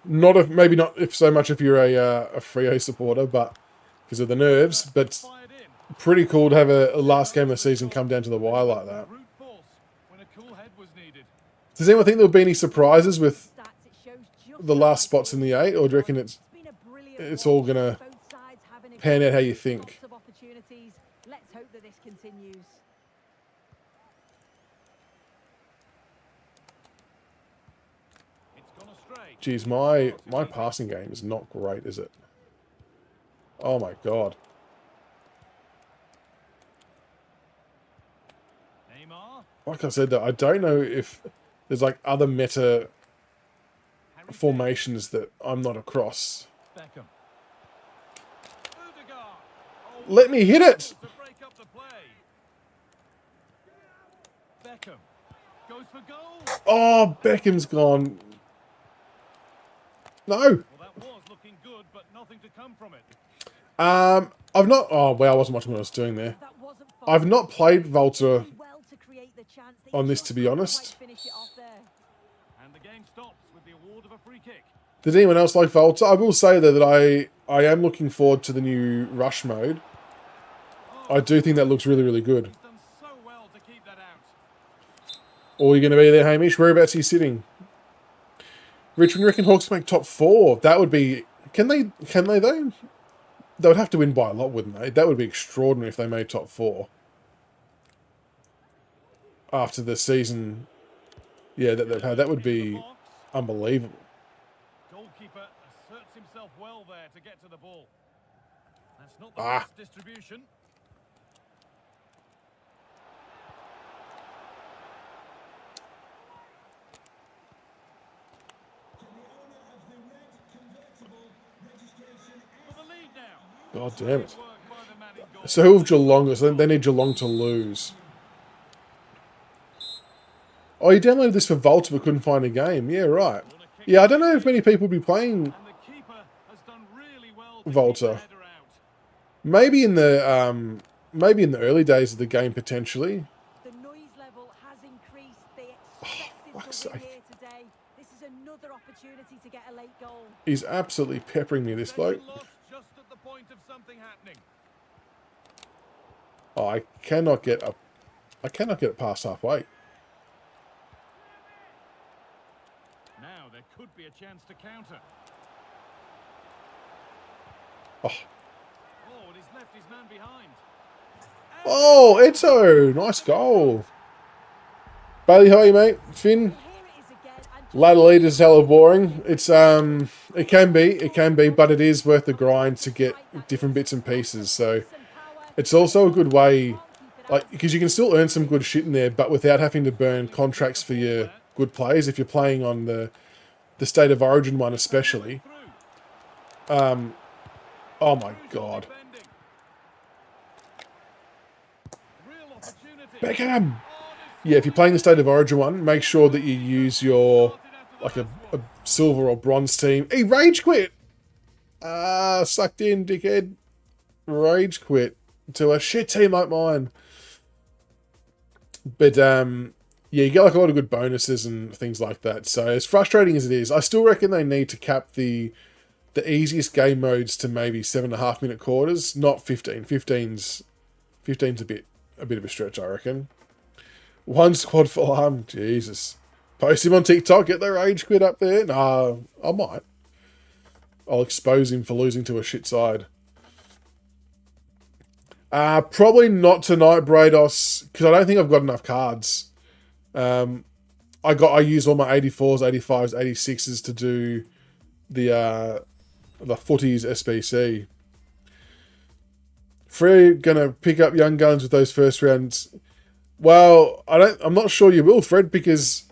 Maybe not if so much if you're a Freo supporter, but because of the nerves. But Fired in. pretty cool to have a last game of the season come down to the wire like that. Brute force when a cool head was needed. Does anyone think there'll be any surprises with the last spots in the 8, or do you reckon it's all gonna pan out how you think? Let's hope that this continues. It's gone astray. Geez, my passing game is not great, is it? Oh my god. Neymar. Like I said, though, I don't know if there's like other meta Harry Kane. formations that I'm not across. Beckham. Odegaard. Oh, Let me hit it! to break up the play. Beckham goes for goal. Oh, Beckham's gone. No. Well, that was looking good, but nothing to come from it. I've not. Oh, well, I wasn't watching what I was doing there. That wasn't I've not played Volta well to create the chance that on he this, just to be couldn't honest. quite finish it off there. And the game stops with the award of a free kick. Does anyone else like Volta? I will say though that I am looking forward to the new rush mode. I do think that looks really, really good. He's done so well to keep that out. Or you're going to be there, Hamish? Whereabouts are you sitting? Richmond, reckon Hawks make top 4. That would be... Can they though? They would have to win by a lot, wouldn't they? That would be extraordinary if they made top 4. After the season, yeah, that they've had. That would be Box. unbelievable. Goalkeeper asserts himself well there to get to the ball. That's not the Ah. best distribution. For the lead now. God damn it. Work by the man in goal. So who have Geelong? So they need Geelong to lose. Oh, you downloaded this for Volta but couldn't find a game. Yeah, right. Yeah, I don't know if many people would be playing And the keeper has done really well to Volta. keep the header out. maybe in the early days of the game potentially. The noise level has increased. They fuck's expected to win sake. here today. This is another opportunity to get a late goal. He's absolutely peppering me, this bloke. Possession lost just at the point of something happening. Oh, I cannot get it past halfway. Now there could be a chance to counter. Oh, Oh, and he's left his man behind. oh, Eto, nice goal. Bailey, how are you, mate? Finn, Here it is again, and ladder lead is hella boring. It's it can be, but it is worth the grind to get different bits and pieces. So it's also a good way, like, because you can still earn some good shit in there, but without having to burn contracts for your good players. If you're playing on the State of Origin one, especially. Oh my god, Real opportunity. Beckham. Yeah, if you're playing the State of Origin one, make sure that you use your, like, a silver or bronze team. He rage quit! Sucked in, dickhead. Rage quit to a shit team like mine. But, yeah, you get, like, a lot of good bonuses and things like that. So, as frustrating as it is, I still reckon they need to cap the easiest game modes to maybe 7.5 minute quarters, not 15. 15's a bit of a stretch, I reckon. One squad full arm, Jesus. Post him on TikTok, get their rage quit up there. Nah, I might. I'll expose him for losing to a shit side. Probably not tonight, Brados, because I don't think I've got enough cards. I used all my 84s, 85s, 86s to do the footies SBC. Free gonna pick up young guns with those first rounds. Well, I'm not sure you will, Fred, because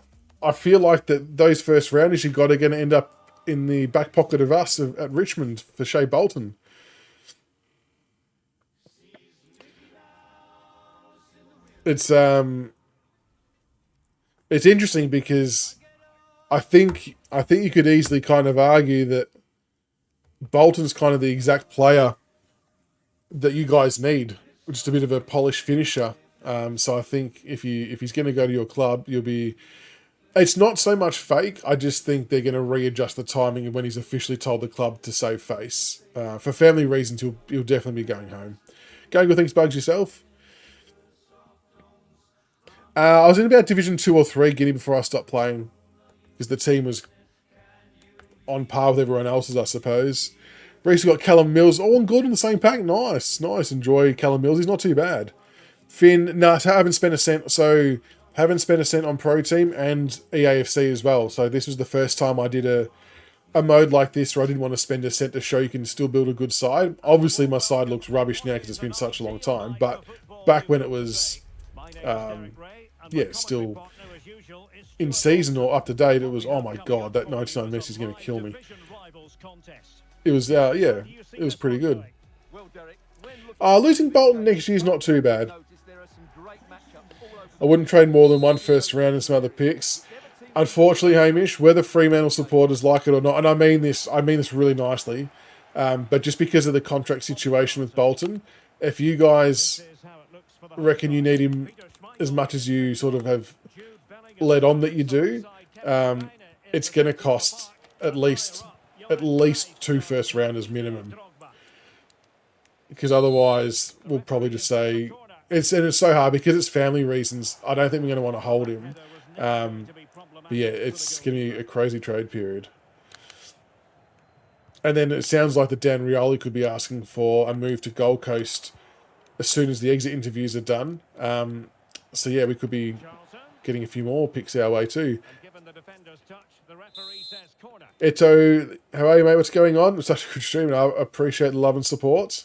I feel like that those first rounders you got are going to end up in the back pocket of us at Richmond for Shea Bolton. It's interesting because I think you could easily kind of argue that Bolton's kind of the exact player that you guys need, just a bit of a polished finisher. So I think if he's going to go to your club, you'll be. It's not so much fake. I just think they're going to readjust the timing of when he's officially told the club to save face. For family reasons, he'll definitely be going home. Going good things, Bugs, yourself. I was in about Division 2 or 3 Guinea before I stopped playing because the team was on par with everyone else's, I suppose. Recently got Callum Mills. Oh, and good in the same pack. Nice. Enjoy Callum Mills. He's not too bad. Finn, no, I haven't spent a cent. So, haven't spent a cent on Pro Team and EAFC as well. So, this was the first time I did a mode like this where I didn't want to spend a cent to show you can still build a good side. Obviously, my side looks rubbish now because it's been such a long time. But back when it was, still in season or up to date, it was, oh my god, that 99 Messi is going to kill me. It was, it was pretty good. Losing Bolton next year is not too bad. I wouldn't trade more than one first round and some other picks. Unfortunately, Hamish, whether Fremantle supporters like it or not, and I mean this really nicely, but just because of the contract situation with Bolton, if you guys reckon you need him as much as you sort of have led on that you do, it's going to cost at least 2 first rounders minimum. Because otherwise, we'll probably just say it's so hard because it's family reasons. I don't think we're going to want to hold him. But yeah, it's going to be a crazy trade period. And then it sounds like that Dan Rioli could be asking for a move to Gold Coast as soon as the exit interviews are done. So yeah, we could be getting a few more picks our way too. Eto, how are you, mate? What's going on? It's such a good stream, and I appreciate the love and support.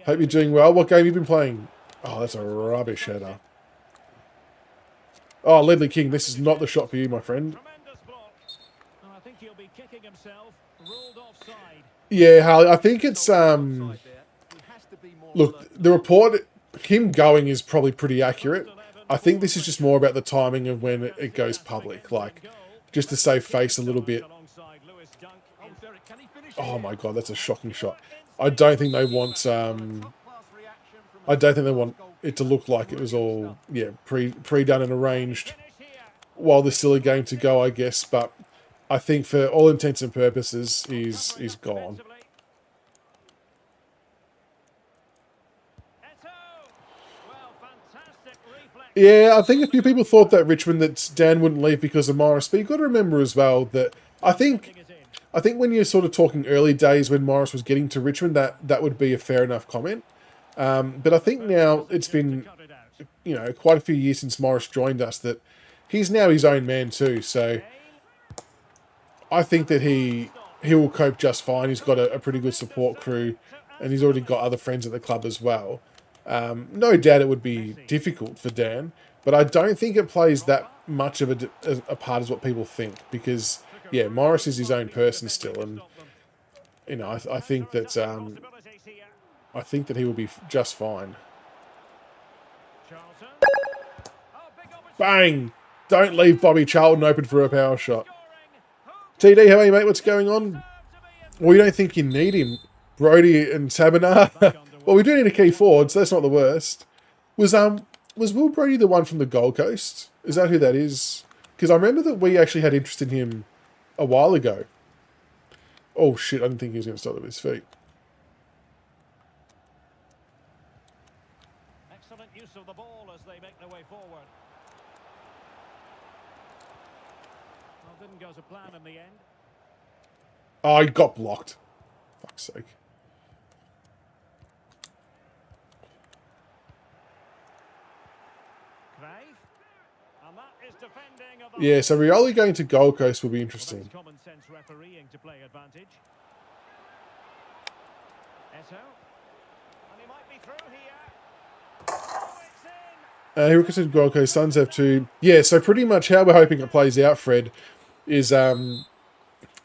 Hope you're doing well. What game have you been playing? Oh, that's a rubbish header. Oh, Ledley King, this is not the shot for you, my friend. Yeah, Harley, I think it's... Look, the report, him going is probably pretty accurate. I think this is just more about the timing of when it goes public. Like, just to save face a little bit. Oh my god, that's a shocking shot. I don't think they want... I don't think they want it to look like it was all, pre-done and arranged while there's still a game to go, I guess. But I think for all intents and purposes, he's gone. Yeah, I think a few people thought that Richmond, that Dan wouldn't leave because of Morris, but you've got to remember as well that I think when you're sort of talking early days when Morris was getting to Richmond, that would be a fair enough comment. But I think now it's been, you know, quite a few years since Morris joined us that he's now his own man too. So I think that he will cope just fine. He's got a pretty good support crew, and he's already got other friends at the club as well. No doubt it would be difficult for Dan, but I don't think it plays that much of a part as what people think, because, yeah, Morris is his own person still, and, you know, I think that he will be just fine. Bang! Don't leave Bobby Charlton open for a power shot. TD, how are you, mate? What's going on? Well, you don't think you need him. Brody and Tabernar. Well, we do need a key forward, so that's not the worst. Was Will Brody the one from the Gold Coast? Is that who that is? Because I remember that we actually had interest in him a while ago. Oh shit, I didn't think he was going to start with his feet. Excellent use of the ball as they make their way forward. Well, didn't go to plan in the end. Oh, he got blocked. Fuck's sake. Yeah, so Rioli going to Gold Coast will be interesting. Common sense refereeing to play advantage. Eto. And he might be through here. Oh, it's in. He requested Gold Coast. Suns have two. Yeah, so pretty much how we're hoping it plays out, Fred, is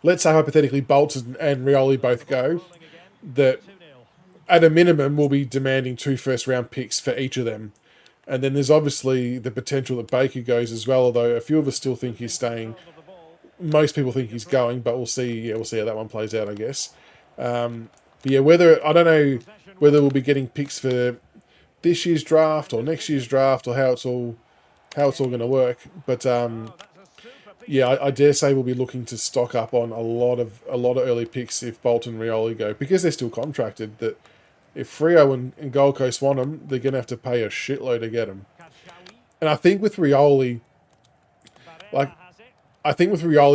let's say hypothetically Bolton and Rioli both go. That at a minimum we'll be demanding 2 first-round picks for each of them. And then there's obviously the potential that Baker goes as well, although a few of us still think he's staying. Most people think he's going, but we'll see. Yeah, we'll see how that one plays out, I guess. But yeah, I don't know whether we'll be getting picks for this year's draft or next year's draft, or how it's all going to work. But yeah, I dare say we'll be looking to stock up on a lot of early picks if Bolton and Rioli go, because they're still contracted. That if Freo and Gold Coast want them, they're going to have to pay a shitload to get them. And I think with Rioli,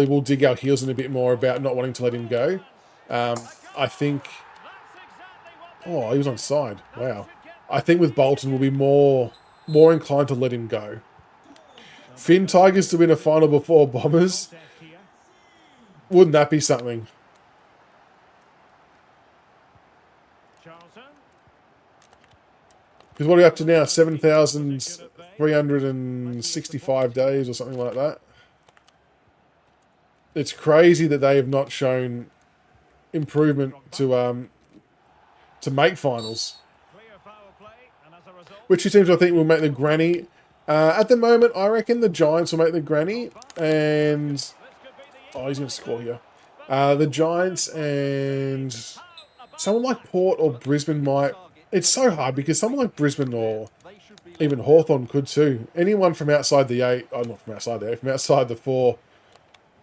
we'll dig our heels in a bit more about not wanting to let him go. I think... Oh, he was on side. Wow. I think with Bolton, we'll be more inclined to let him go. Finn Tigers to win a final before Bombers. Wouldn't that be something? Because what are we up to now? 7,365 days or something like that. It's crazy that they have not shown improvement to make finals. Which two teams I think will make the granny? At the moment, I reckon the Giants will make the granny. And... oh, he's going to score here. The Giants and... someone like Port or Brisbane might... It's so hard because someone like Brisbane or even Hawthorn could too. Anyone from outside the 8, oh, not from outside the 8, from outside the 4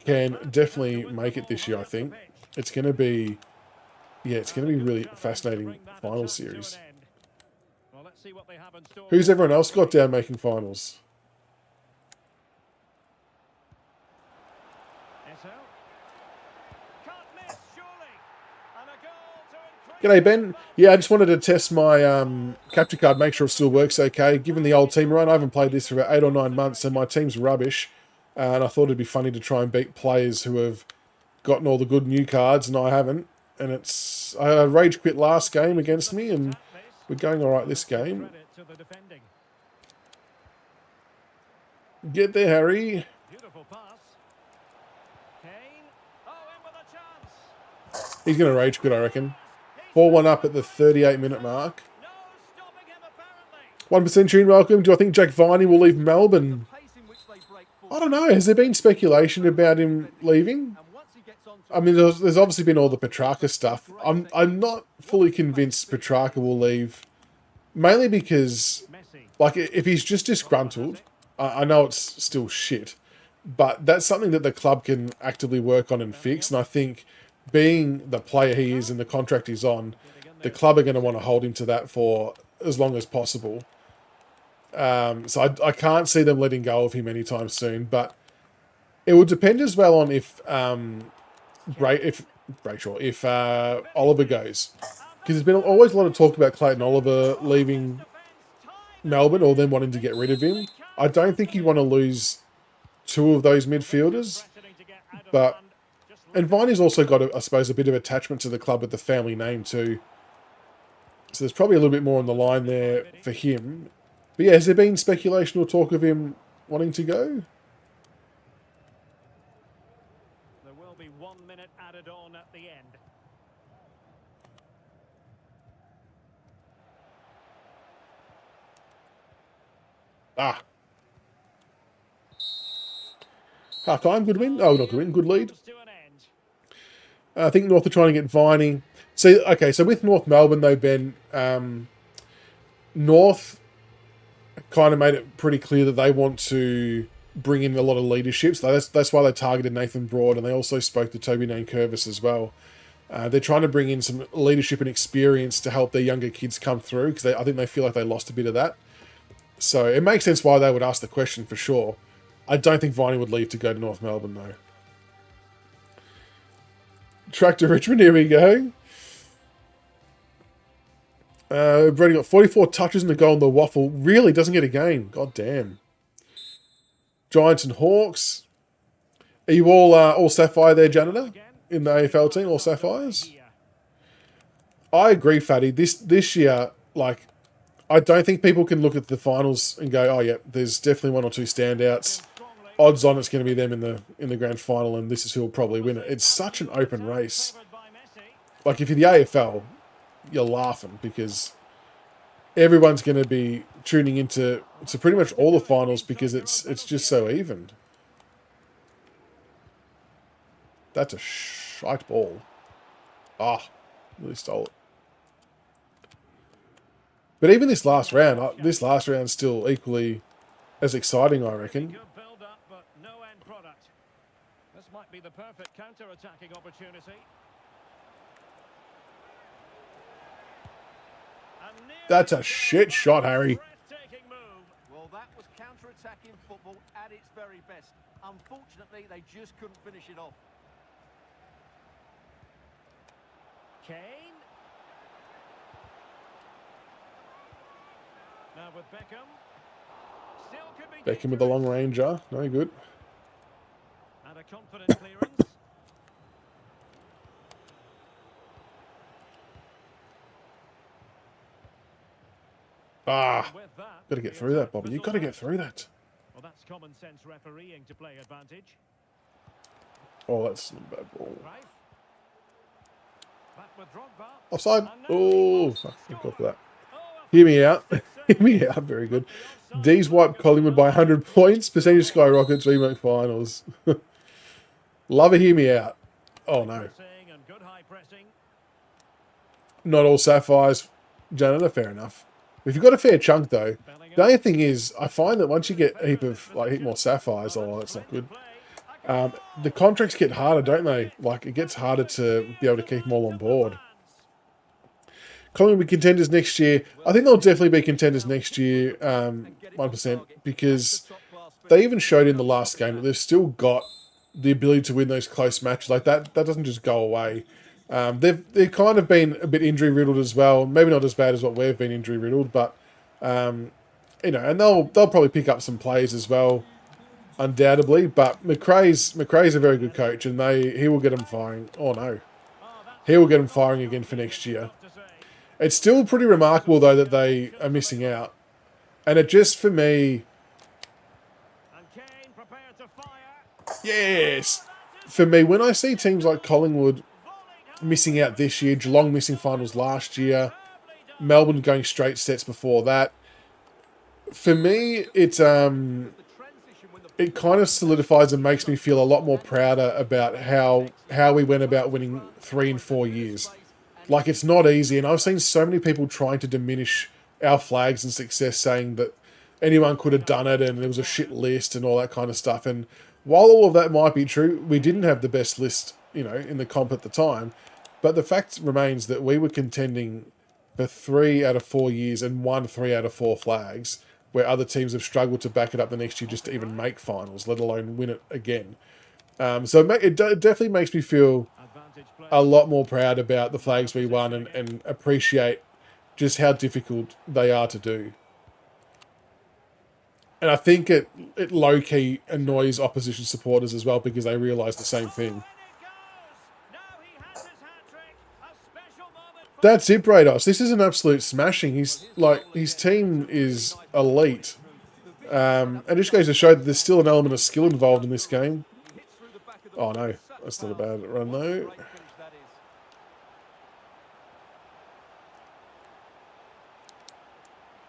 can definitely make it this year, I think. It's going to be, yeah, it's going to be really fascinating final series. Who's everyone else got down making finals? G'day, Ben. Yeah, I just wanted to test my capture card, make sure it still works okay. Given the old team run, I haven't played this for about 8 or 9 months, and my team's rubbish. And I thought it'd be funny to try and beat players who have gotten all the good new cards, and I haven't. And I rage quit last game against me, and we're going all right this game. Get there, Harry. He's going to rage quit, I reckon. 4-1 up at the 38-minute mark. 1% tune, welcome. Do I think Jack Viney will leave Melbourne? I don't know. Has there been speculation about him leaving? I mean, there's obviously been all the Petrarca stuff. I'm not fully convinced Petrarca will leave. Mainly because, like, if he's just disgruntled, I know it's still shit, but that's something that the club can actively work on and fix. And I think, being the player he is and the contract he's on, the club are going to want to hold him to that for as long as possible. So I can't see them letting go of him anytime soon. But it will depend as well on if Oliver goes, because there's been always a lot of talk about Clayton Oliver leaving Melbourne or them wanting to get rid of him. I don't think you want to lose two of those midfielders, but and Viney's also got, I suppose, a bit of attachment to the club with the family name too. So there's probably a little bit more on the line there for him. But yeah, has there been speculation or talk of him wanting to go? There will be 1 minute added on at the end. Ah. Half time, good win. Oh, not good win, good lead. To an end. I think North are trying to get Viney. So, okay, so with North Melbourne, though, Ben, North kind of made it pretty clear that they want to bring in a lot of leadership. So that's why they targeted Nathan Broad, and they also spoke to Toby Nankervis as well. They're trying to bring in some leadership and experience to help their younger kids come through, because I think they feel like they lost a bit of that. So it makes sense why they would ask the question for sure. I don't think Viney would leave to go to North Melbourne, though. Track to Richmond, here we go. Brady got 44 touches and a goal in the waffle. Really doesn't get a game. God damn. Giants and Hawks. Are you all Sapphire there, janitor? In the AFL team, all Sapphires? I agree, Fatty. This year, like, I don't think people can look at the finals and go, oh yeah, there's definitely one or two standouts. Odds on it's going to be them in the grand final, and this is who will probably win it. It's such an open race. Like, if you're the AFL, you're laughing because everyone's going to be tuning into pretty much all the finals because it's just so even. That's a shite ball. Ah, really stole it. But even this last round's still equally as exciting, I reckon. Good build-up, but no end product. This might be the perfect counter-attacking opportunity. That's a shit shot, Harry. Well, that was counter-attacking football at its very best. Unfortunately, they just couldn't finish it off. Kane. Now with Beckham. Still could be Beckham with the long ranger. No good. and a confident clearance. Ah, With that, got to get through that, Bobby. You've got to get through that. well, that's common sense refereeing to play advantage. Oh, that's not a bad ball. Right. Back with Drogba. Offside. Oh, fuck. Thank God for that. Hear me out. Hear me out. Very good. D's wiped Collingwood by 100 points. Percentage skyrockets. We make finals. Love it. Hear me out. Oh, no. And good high pressing. Not all Sapphires. Janitor, fair enough. If you've got a fair chunk, though, the only thing is, I find that once you get a heap more Sapphires, oh, that's not good. The contracts get harder, don't they? Like, it gets harder to be able to keep them all on board. Collingwood will be contenders next year. I think they'll definitely be contenders next year, 1%, because they even showed in the last game that they've still got the ability to win those close matches. Like, that doesn't just go away. They've kind of been a bit injury riddled as well. Maybe not as bad as what we've been injury riddled, but you know, and they'll probably pick up some plays as well, undoubtedly. But McRae's a very good coach, and he will get them firing. Oh no, he will get them firing again for next year. It's still pretty remarkable though that they are missing out, and it just for me, And Kane prepared to fire. yes, for me when I see teams like Collingwood missing out this year, Geelong missing finals last year, Melbourne going straight sets before that. For me, it kind of solidifies and makes me feel a lot more prouder about how we went about winning 3 and 4 years. Like, it's not easy, and I've seen so many people trying to diminish our flags and success, saying that anyone could have done it and there was a shit list and all that kind of stuff. And while all of that might be true, we didn't have the best list, you know, in the comp at the time. But the fact remains that we were contending for 3 out of 4 years and won 3 out of 4 flags. where other teams have struggled to back it up the next year just to even make finals, let alone win it again. So it definitely makes me feel a lot more proud about the flags we won and appreciate just how difficult they are to do. And I think it low-key annoys opposition supporters as well because they realise the same thing. That's it, Brados. This is an absolute smashing. His team is elite. And it just goes to show that there's still an element of skill involved in this game. Oh no, that's not a bad run though.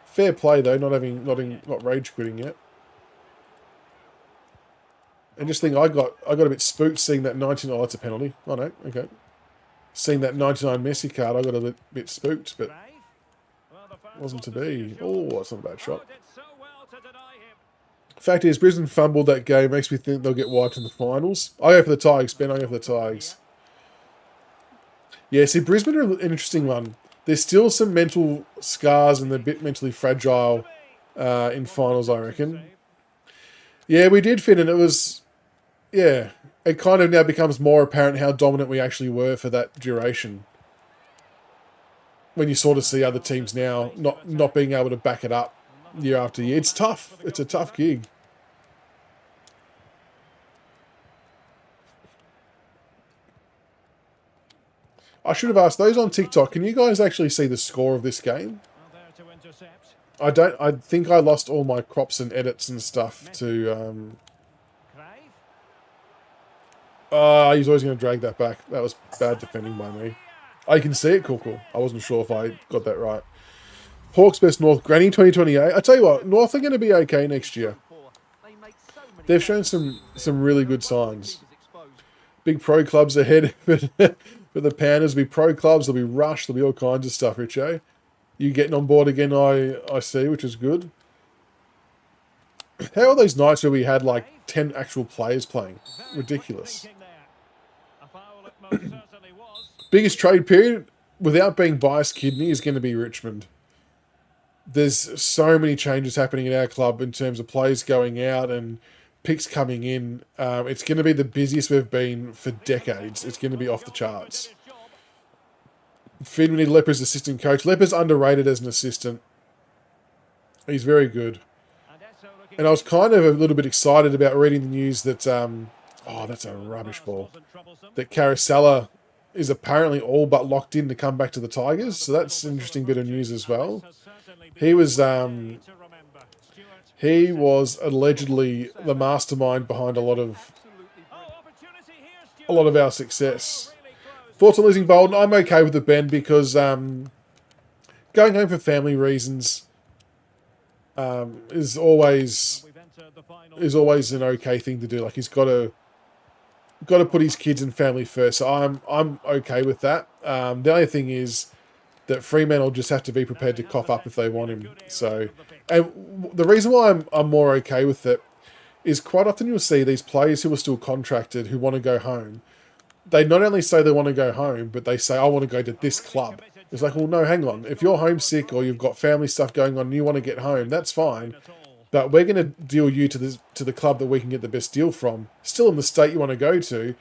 Fair play though, not rage quitting yet. And just think, I got a bit spooked seeing that 99. Oh, that's a penalty. Oh no, okay. Seeing that 99 Messi card, I got a bit spooked, but wasn't to be. Oh, that's not a bad shot. Fact is, Brisbane fumbled that game. Makes me think they'll get wiped in the finals. I go for the Tigers, Ben. I go for the Tigers. Yeah, see, Brisbane are an interesting one. There's still some mental scars and they're a bit mentally fragile in finals, I reckon. Yeah, we did, Finn, and it was... Yeah, it kind of now becomes more apparent how dominant we actually were for that duration. When you sort of see other teams now not being able to back it up year after year. It's tough. It's a tough gig. I should have asked those on TikTok, can you guys actually see the score of this game? I think I lost all my crops and edits and stuff to he's always going to drag that back. That was bad defending by me. I can see it, cool. I wasn't sure if I got that right. Hawks best North, Granny 2028. I tell you what, North are going to be okay next year. They've shown some really good signs. Big pro clubs ahead for the Panthers. There'll be pro clubs, there'll be Rush, there'll be all kinds of stuff, Richo. You getting on board again, I see, which is good. How are those nights where we had like 10 actual players playing? Ridiculous. Biggest trade period, without being biased, Kidney, is going to be Richmond. There's so many changes happening in our club in terms of players going out and picks coming in. It's going to be the busiest we've been for decades. It's going to be off the charts. Finn, we need Leper's assistant coach. Leper's underrated as an assistant. He's very good. And I was kind of a little bit excited about reading the news that, oh, that's a rubbish ball, that Carousella is apparently all but locked in to come back to the Tigers. So that's an interesting bit of news as well. He was allegedly the mastermind behind a lot of our success. Thoughts on losing Bolden? I'm okay with it, Ben, because going home for family reasons is always an okay thing to do. Like, he's got to put his kids and family first. So I'm okay with that. The only thing is that Fremantle will just have to be prepared to cough up if they want him. So, and the reason why I'm more okay with it is quite often you'll see these players who are still contracted who want to go home. They not only say they want to go home, but they say, I want to go to this club. It's like, well, no, hang on. If you're homesick or you've got family stuff going on and you want to get home, that's fine. But we're going to deal you to the club that we can get the best deal from. Still in the state you want to go to.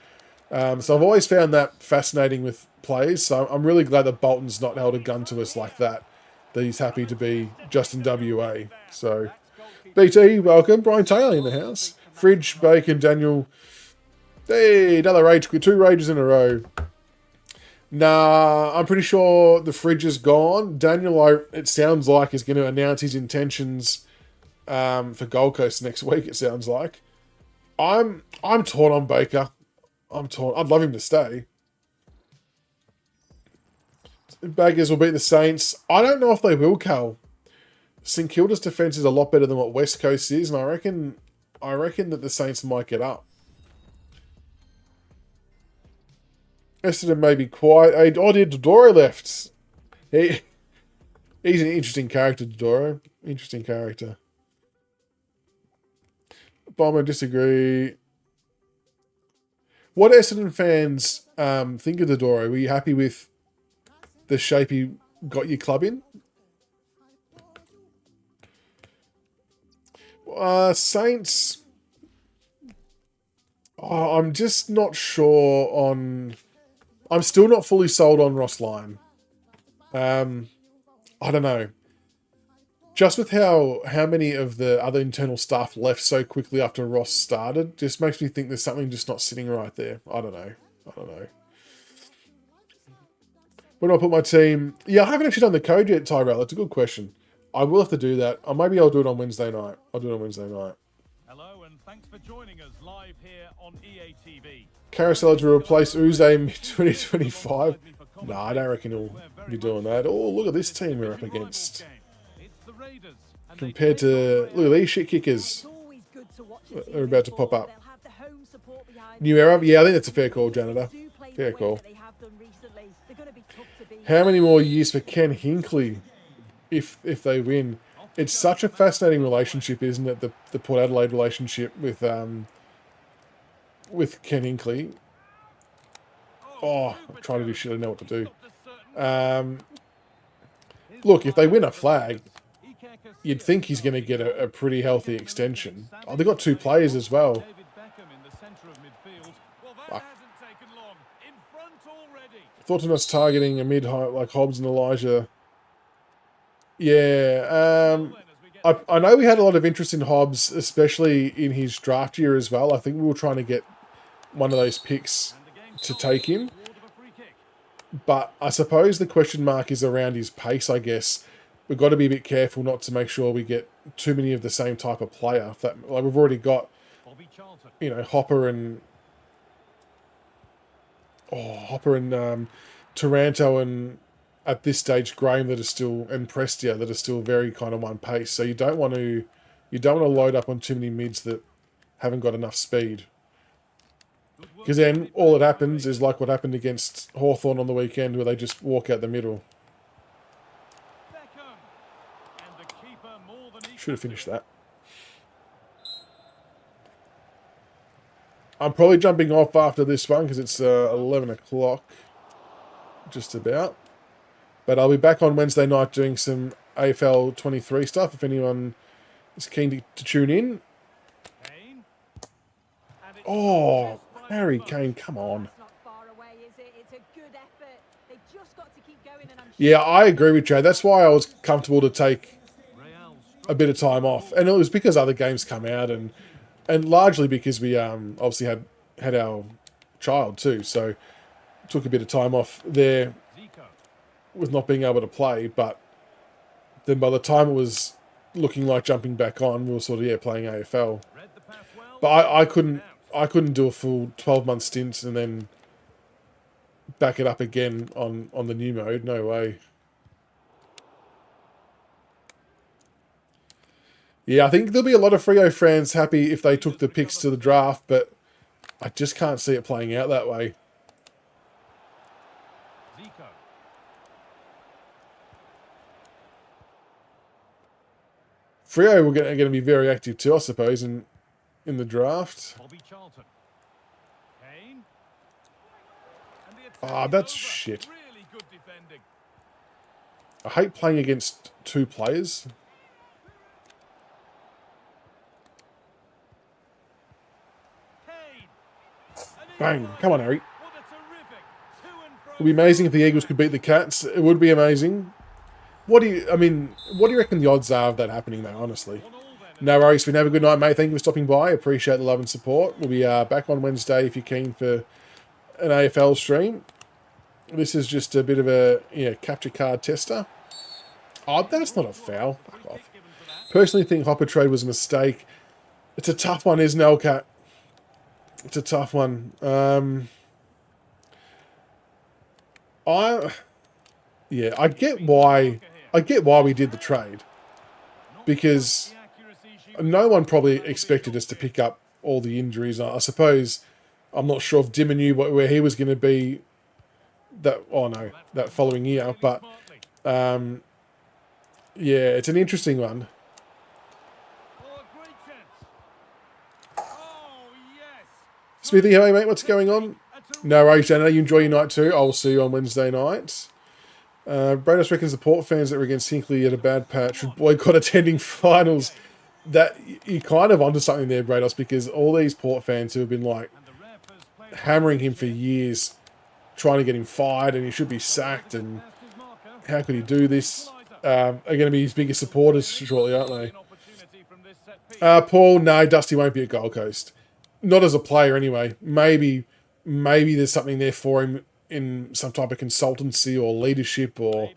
So I've always found that fascinating with players. So I'm really glad that Bolton's not held a gun to us like that. That he's happy to be just in WA. So, BT, welcome. Brian Taylor in the house. Fridge, Bacon, Daniel. Hey, another rage quit. 2 rages in a row. Nah, I'm pretty sure the Fridge is gone. Daniel, it sounds like, is going to announce his intentions for Gold Coast next week, it sounds like. I'm torn on Baker. I'm torn. I'd love him to stay. Baggers will beat the Saints. I don't know if they will, Cal. St Kilda's defence is a lot better than what West Coast is, and I reckon that the Saints might get up. Essendon may be quiet. Oh, dear, Dodoro left. He's an interesting character, Dodoro. Interesting character. Bomber, disagree. What Essendon fans think of Dodoro? Were you happy with the shape he got your club in? Saints. Oh, I'm just not sure on. I'm still not fully sold on Ross Lyon. I don't know. Just with how many of the other internal staff left so quickly after Ross started, just makes me think there's something just not sitting right there. I don't know. When do I put my team? Yeah, I haven't actually done the code yet, Tyrell. That's a good question. I will have to do that. Or maybe I'll do it on Wednesday night. Hello and thanks for joining us live here on EA TV. Carousel to replace Uze mid-2025. Nah, I don't reckon he'll be doing that. Oh, look at this team we're up against. Compared to... Look at these shit kickers. They're about to pop up. New era? Yeah, I think that's a fair call, Janitor. Fair call. How many more years for Ken Hinkley if they win? It's such a fascinating relationship, isn't it? The Port Adelaide relationship with Ken Hinkley. Oh, I'm trying to do shit I know what to do. Look, if they win a flag, you'd think he's going to get a pretty healthy extension. Oh, they've got 2 players as well. Fuck. Thought on us targeting a mid-high like Hobbs and Elijah. Yeah, I know we had a lot of interest in Hobbs, especially in his draft year as well. I think we were trying to get one of those picks to take him. But I suppose the question mark is around his pace, I guess. We've got to be a bit careful not to make sure we get too many of the same type of player. Like we've already got, you know, Hopper and Taranto and at this stage Graham that are still, and Prestia that are still very kind of one pace. So you don't want to load up on too many mids that haven't got enough speed. Because then all that happens is like what happened against Hawthorn on the weekend where they just walk out the middle. Should have finished that. I'm probably jumping off after this one because it's 11 o'clock. Just about. But I'll be back on Wednesday night doing some AFL 23 stuff if anyone is keen to tune in. Oh, Harry Kane, come on. Yeah, I agree with Jay. That's why I was comfortable to take a bit of time off. And it was because other games come out and largely because we obviously had our child too. So took a bit of time off there with not being able to play. But then by the time it was looking like jumping back on, we were sort of, playing AFL. But I couldn't do a full 12-month stint and then back it up again on the new mode. No way. Yeah, I think there'll be a lot of Freo fans happy if they took the picks to the draft, but I just can't see it playing out that way. Freo were going to be very active too, I suppose, in the draft. Ah, that's shit. I hate playing against 2 players. Bang. Come on, Harry. It would be amazing if the Eagles could beat the Cats. It would be amazing. What do you reckon the odds are of that happening, though, honestly? No worries. Have a good night, mate. Thank you for stopping by. Appreciate the love and support. We'll be back on Wednesday if you're keen for an AFL stream. This is just a bit of a capture card tester. Oh, that's not a foul. Fuck off. Personally think Hopper trade was a mistake. It's a tough one, isn't it, Elcat? It's a tough one. I get why we did the trade. Because no one probably expected us to pick up all the injuries. I suppose, I'm not sure if Dimmer knew where he was going to be that following year. But, it's an interesting one. Smithy, hey mate, what's going on? No worries, Jana. You enjoy your night too. I'll see you on Wednesday night. Brados reckons the Port fans that were against Hinkley had a bad patch should boycott attending finals. that you're kind of onto something there, Brados, because all these Port fans who have been like And the ref has played hammering him for years, trying to get him fired, and he should be sacked, and past his marker. how could he do this? Are going to be his biggest supporters shortly, aren't they? An opportunity from this set piece. Paul, no, Dusty won't be at Gold Coast. Not as a player, anyway. Maybe there's something there for him in some type of consultancy or leadership or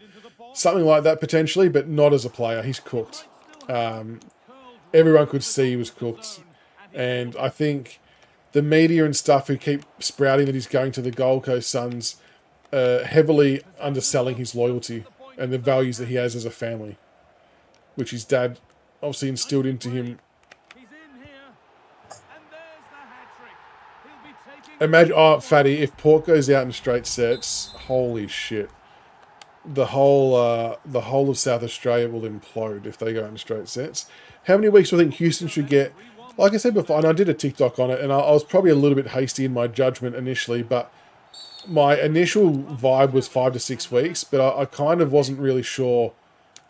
something like that potentially, but not as a player. He's cooked. Everyone could see he was cooked, and I think the media and stuff who keep sprouting that he's going to the Gold Coast Suns heavily underselling his loyalty and the values that he has as a family, which his dad obviously instilled into him. He's in here. And there's the hat-trick. He'll be taking... Imagine, oh, Fatty, if Port goes out in straight sets, holy shit. The whole of South Australia will implode if they go out in straight sets. How many weeks do I think Houston should get? Like I said before, and I did a TikTok on it, and I was probably a little bit hasty in my judgment initially, but my initial vibe was 5 to 6 weeks, but I kind of wasn't really sure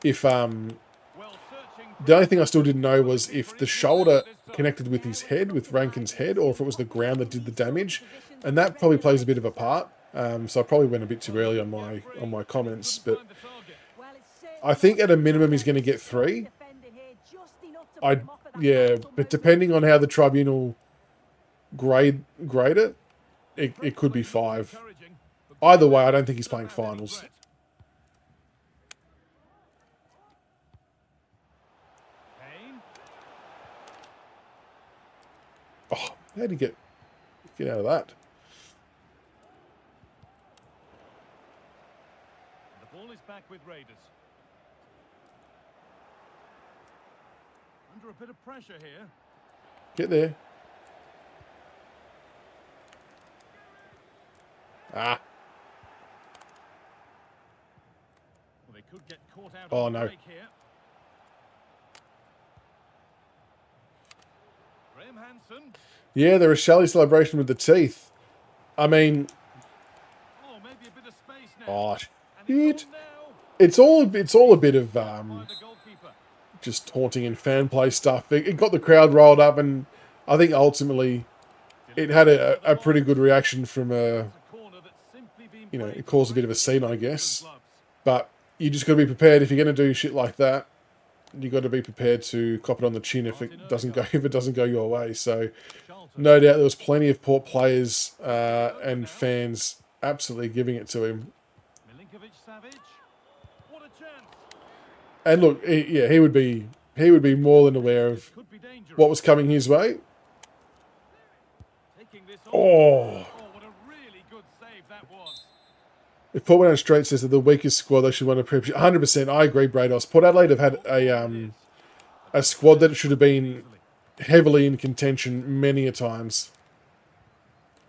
if Well, searching the only thing I still didn't know was if the shoulder connected with his head, with Rankin's head, or if it was the ground that did the damage, and that probably plays a bit of a part. So I probably went a bit too early on my comments, but the target. Well, it's I think at a minimum he's going to get 3. defender here, just enough to put him off at that Yeah, tackle but move. depending on how the tribunal grade it, it could be 5. Encouraging, but Either way, I don't think he's playing finals. threat. Kane. Oh, how do you get out of that? The ball is back with Raiders. Under a bit of pressure here. Get there. Ah, Well, they could get caught out Oh, on the no. break here. Graham Hansen. yeah, the Rochelle celebration with the teeth. I mean, Oh, maybe a bit of space now. oh, And it's shit. on now. It's all a bit of By the goalkeeper. just taunting and fan play stuff. It got the crowd riled up, and I think ultimately it had a pretty good reaction from It's a corner that's simply been you know, played it caused a bit of a right scene, I into his guess. gloves. But you just got to be prepared if you're going to do shit like that. You got to be prepared to cop it on the chin if it doesn't go your way. So Charlton. no doubt there was plenty of Port players and fans absolutely giving it to him. Milinkovic-Savic. What a chance. And look, he would be more than aware of Could be dangerous. what was coming his way. Taking this on. Oh, What a really good save that was. if Port went on straight says that the weakest squad they should win a premiership. 100%, I agree, Brados. Port Adelaide have had a squad that should have been heavily in contention many a times.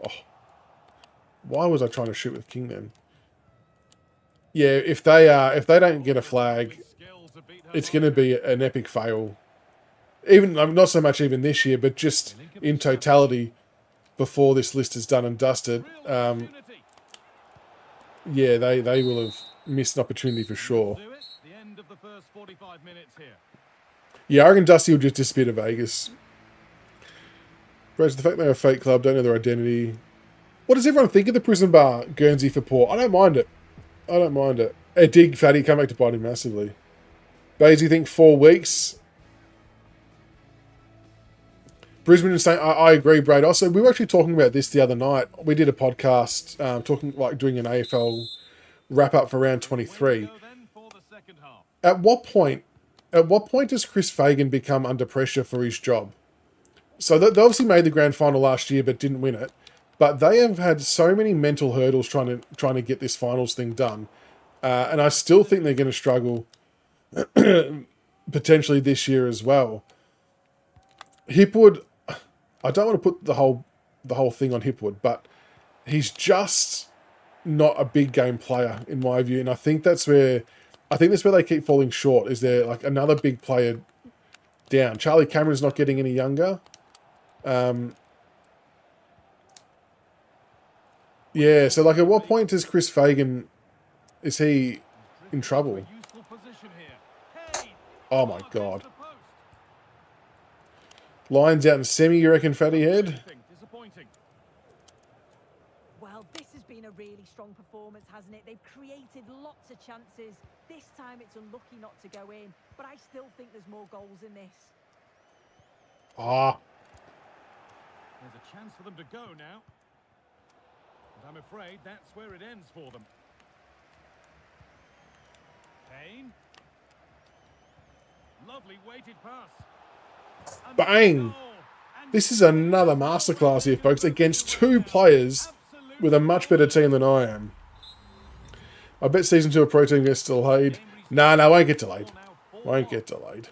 Oh, why was I trying to shoot with King then? Yeah, if they don't get a flag, Skills have beat her it's going to be an epic fail. Even not so much even this year, but just in totality, before this list is done and dusted. real opportunity. Yeah, they will have missed an opportunity for sure. Do it. The end of the first 45 minutes here. Yeah, I reckon Dusty will just disappear to Vegas. Whereas the fact they're a fake club, don't know their identity. What does everyone think of the prison bar Guernsey for Port? I don't mind it. It did, Fatty, come back to bite him massively. Basie, think 4 weeks. Brisbane is saying, I agree, Brad. Also, we were actually talking about this the other night. We did a podcast doing an AFL wrap up for round 23. Go then for the second half. At what point does Chris Fagan become under pressure for his job? So they obviously made the grand final last year but didn't win it. But they have had so many mental hurdles trying to get this finals thing done. And I still think they're going to struggle potentially this year as well. Hipwood, I don't want to put the whole thing on Hipwood, but he's just not a big game player in my view, and I think that's where they keep falling short. Is there like another big player down? Charlie Cameron's not getting any younger. Yeah, so like at what point does Chris Fagan, is he in trouble? Useful position here. Kane. Oh my Against God. the post. Lions out in semi, you reckon, Fatty Head? Disappointing. Well, this has been a really strong performance, hasn't it? They've created lots of chances. This time it's unlucky not to go in, but I still think there's more goals in this. Ah, There's a chance for them to go now. And I'm afraid that's where it ends for them. Kane. Lovely weighted pass. And bang! goal. And This is another masterclass here, folks, against two players with a much better team than I am. I bet Season 2 of Pro Team gets delayed. Nah, won't get delayed. Won't get delayed.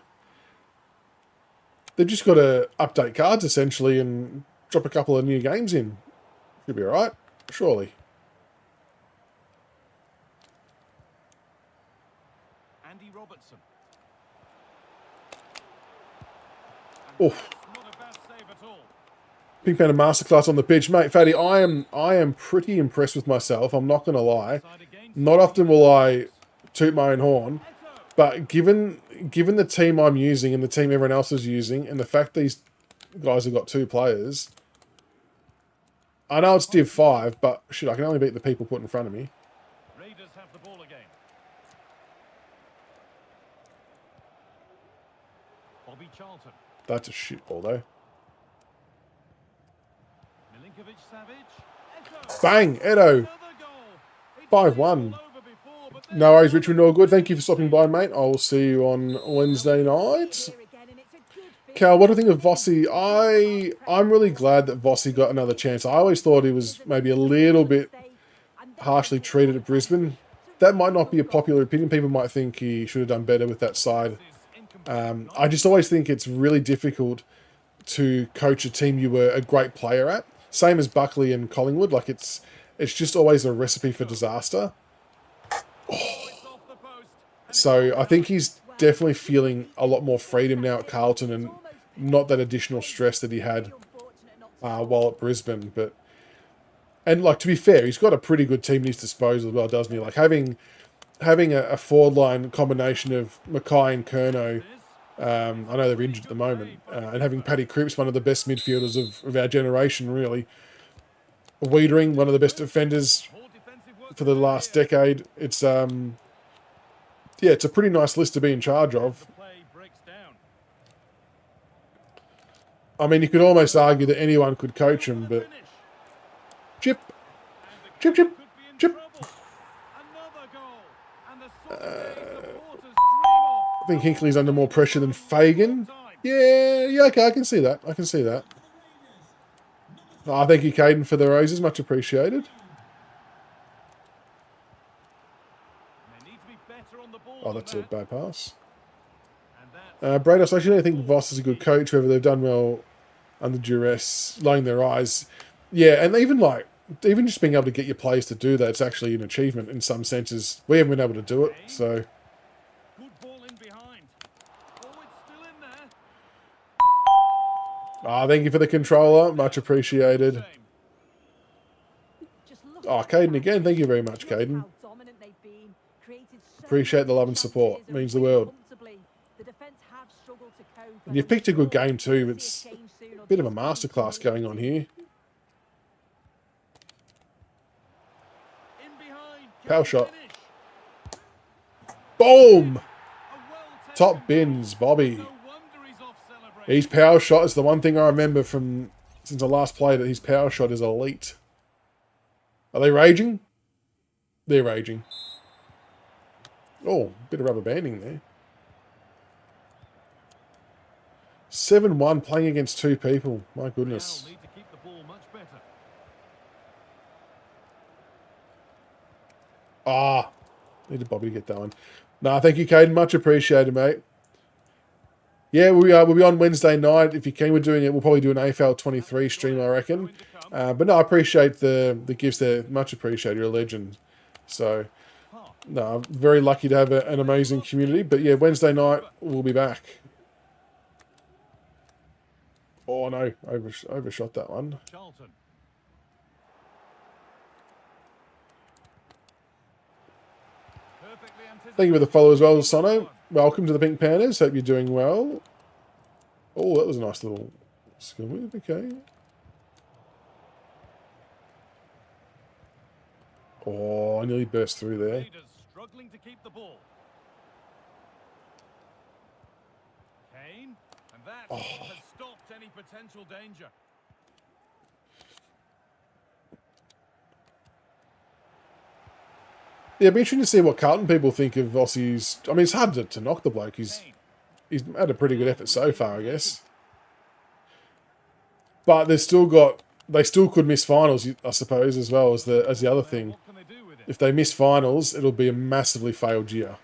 They've just got to update cards, essentially, and drop a couple of new games in. Should be alright, surely. Andy Robertson. Oof. Not a bad save at all. Pink Panther Masterclass on the pitch. Mate, Fatty, I am pretty impressed with myself, I'm not going to lie. Side against Not often will I toot my own horn, but given the team I'm using and the team everyone else is using, and the fact these guys have got two players, I know it's Div 5, but shit, I can only beat the people put in front of me. Raiders have the ball again. Bobby Charlton. That's a shit ball, though. Milinkovic-Savic. Bang! Edo! 5-1. No worries, Richmond, all good. Thank you for stopping by, mate. I will see you on Wednesday night. Here again, and it's a good finish. Cal, what do you think of Vossi? I'm really glad that Vossi got another chance. I always thought he was maybe a little bit harshly treated at Brisbane. That might not be a popular opinion. People might think he should have done better with that side. I just always think it's really difficult to coach a team you were a great player at. Same as Buckley and Collingwood. Like it's just always a recipe for disaster. So I think he's definitely feeling a lot more freedom now at Carlton and not that additional stress that he had while at Brisbane. And like, to be fair, he's got a pretty good team at his disposal as well, doesn't he? Like having a forward line combination of Mackay and Curnow. I know they're injured at the moment, and having Paddy Cripps, one of the best midfielders of our generation, really. Wiedering, one of the best defenders for the last decade. It's it's a pretty nice list to be in charge of. I mean, you could almost argue that anyone could coach him, but chip. I think Hinkley's under more pressure than Fagan. Yeah, okay, I can see that. Oh, thank you, Caden, for the roses. Much appreciated. Oh, that's a bad pass. Brados, I actually don't think Voss is a good coach, whether they've done well under duress, laying their eyes. Yeah, and even just being able to get your players to do that, it's actually an achievement in some senses. We haven't been able to do it, so... thank you for the controller. Much appreciated. Oh, Caden again. Thank you very much, Caden. Appreciate the love and support. It means the world. And you've picked a good game too. It's a bit of a masterclass going on here. Power shot. Boom! Top bins, Bobby. His power shot is the one thing I remember from since I last played it. His power shot is elite. Are they raging? They're raging. Oh, bit of rubber banding there. 7-1 playing against two people. My goodness. Needed Bobby to get that one. Nah, thank you, Caden. Much appreciated, mate. Yeah, we'll be on Wednesday night. If you can, we're doing it. We'll probably do an AFL 23 stream, I reckon. But no, I appreciate the gifts there. Much appreciated. You're a legend. So, no, I'm very lucky to have an amazing community. But yeah, Wednesday night, we'll be back. Oh, no. Overshot that one. Thank you for the follow as well, Sono. Welcome to the Pink Panthers. Hope you're doing well. Oh, that was a nice little Squid, okay. Oh, I nearly burst through there. Raiders struggling to keep the ball. Kane, and that has stopped any potential danger. Yeah, it'd be interesting to see what Carlton people think of Ossie's. I mean, it's hard to knock the bloke. He's had a pretty good effort so far, I guess. But they still could miss finals, I suppose, as well as the other thing. What can they do with it? If they miss finals, it'll be a massively failed year.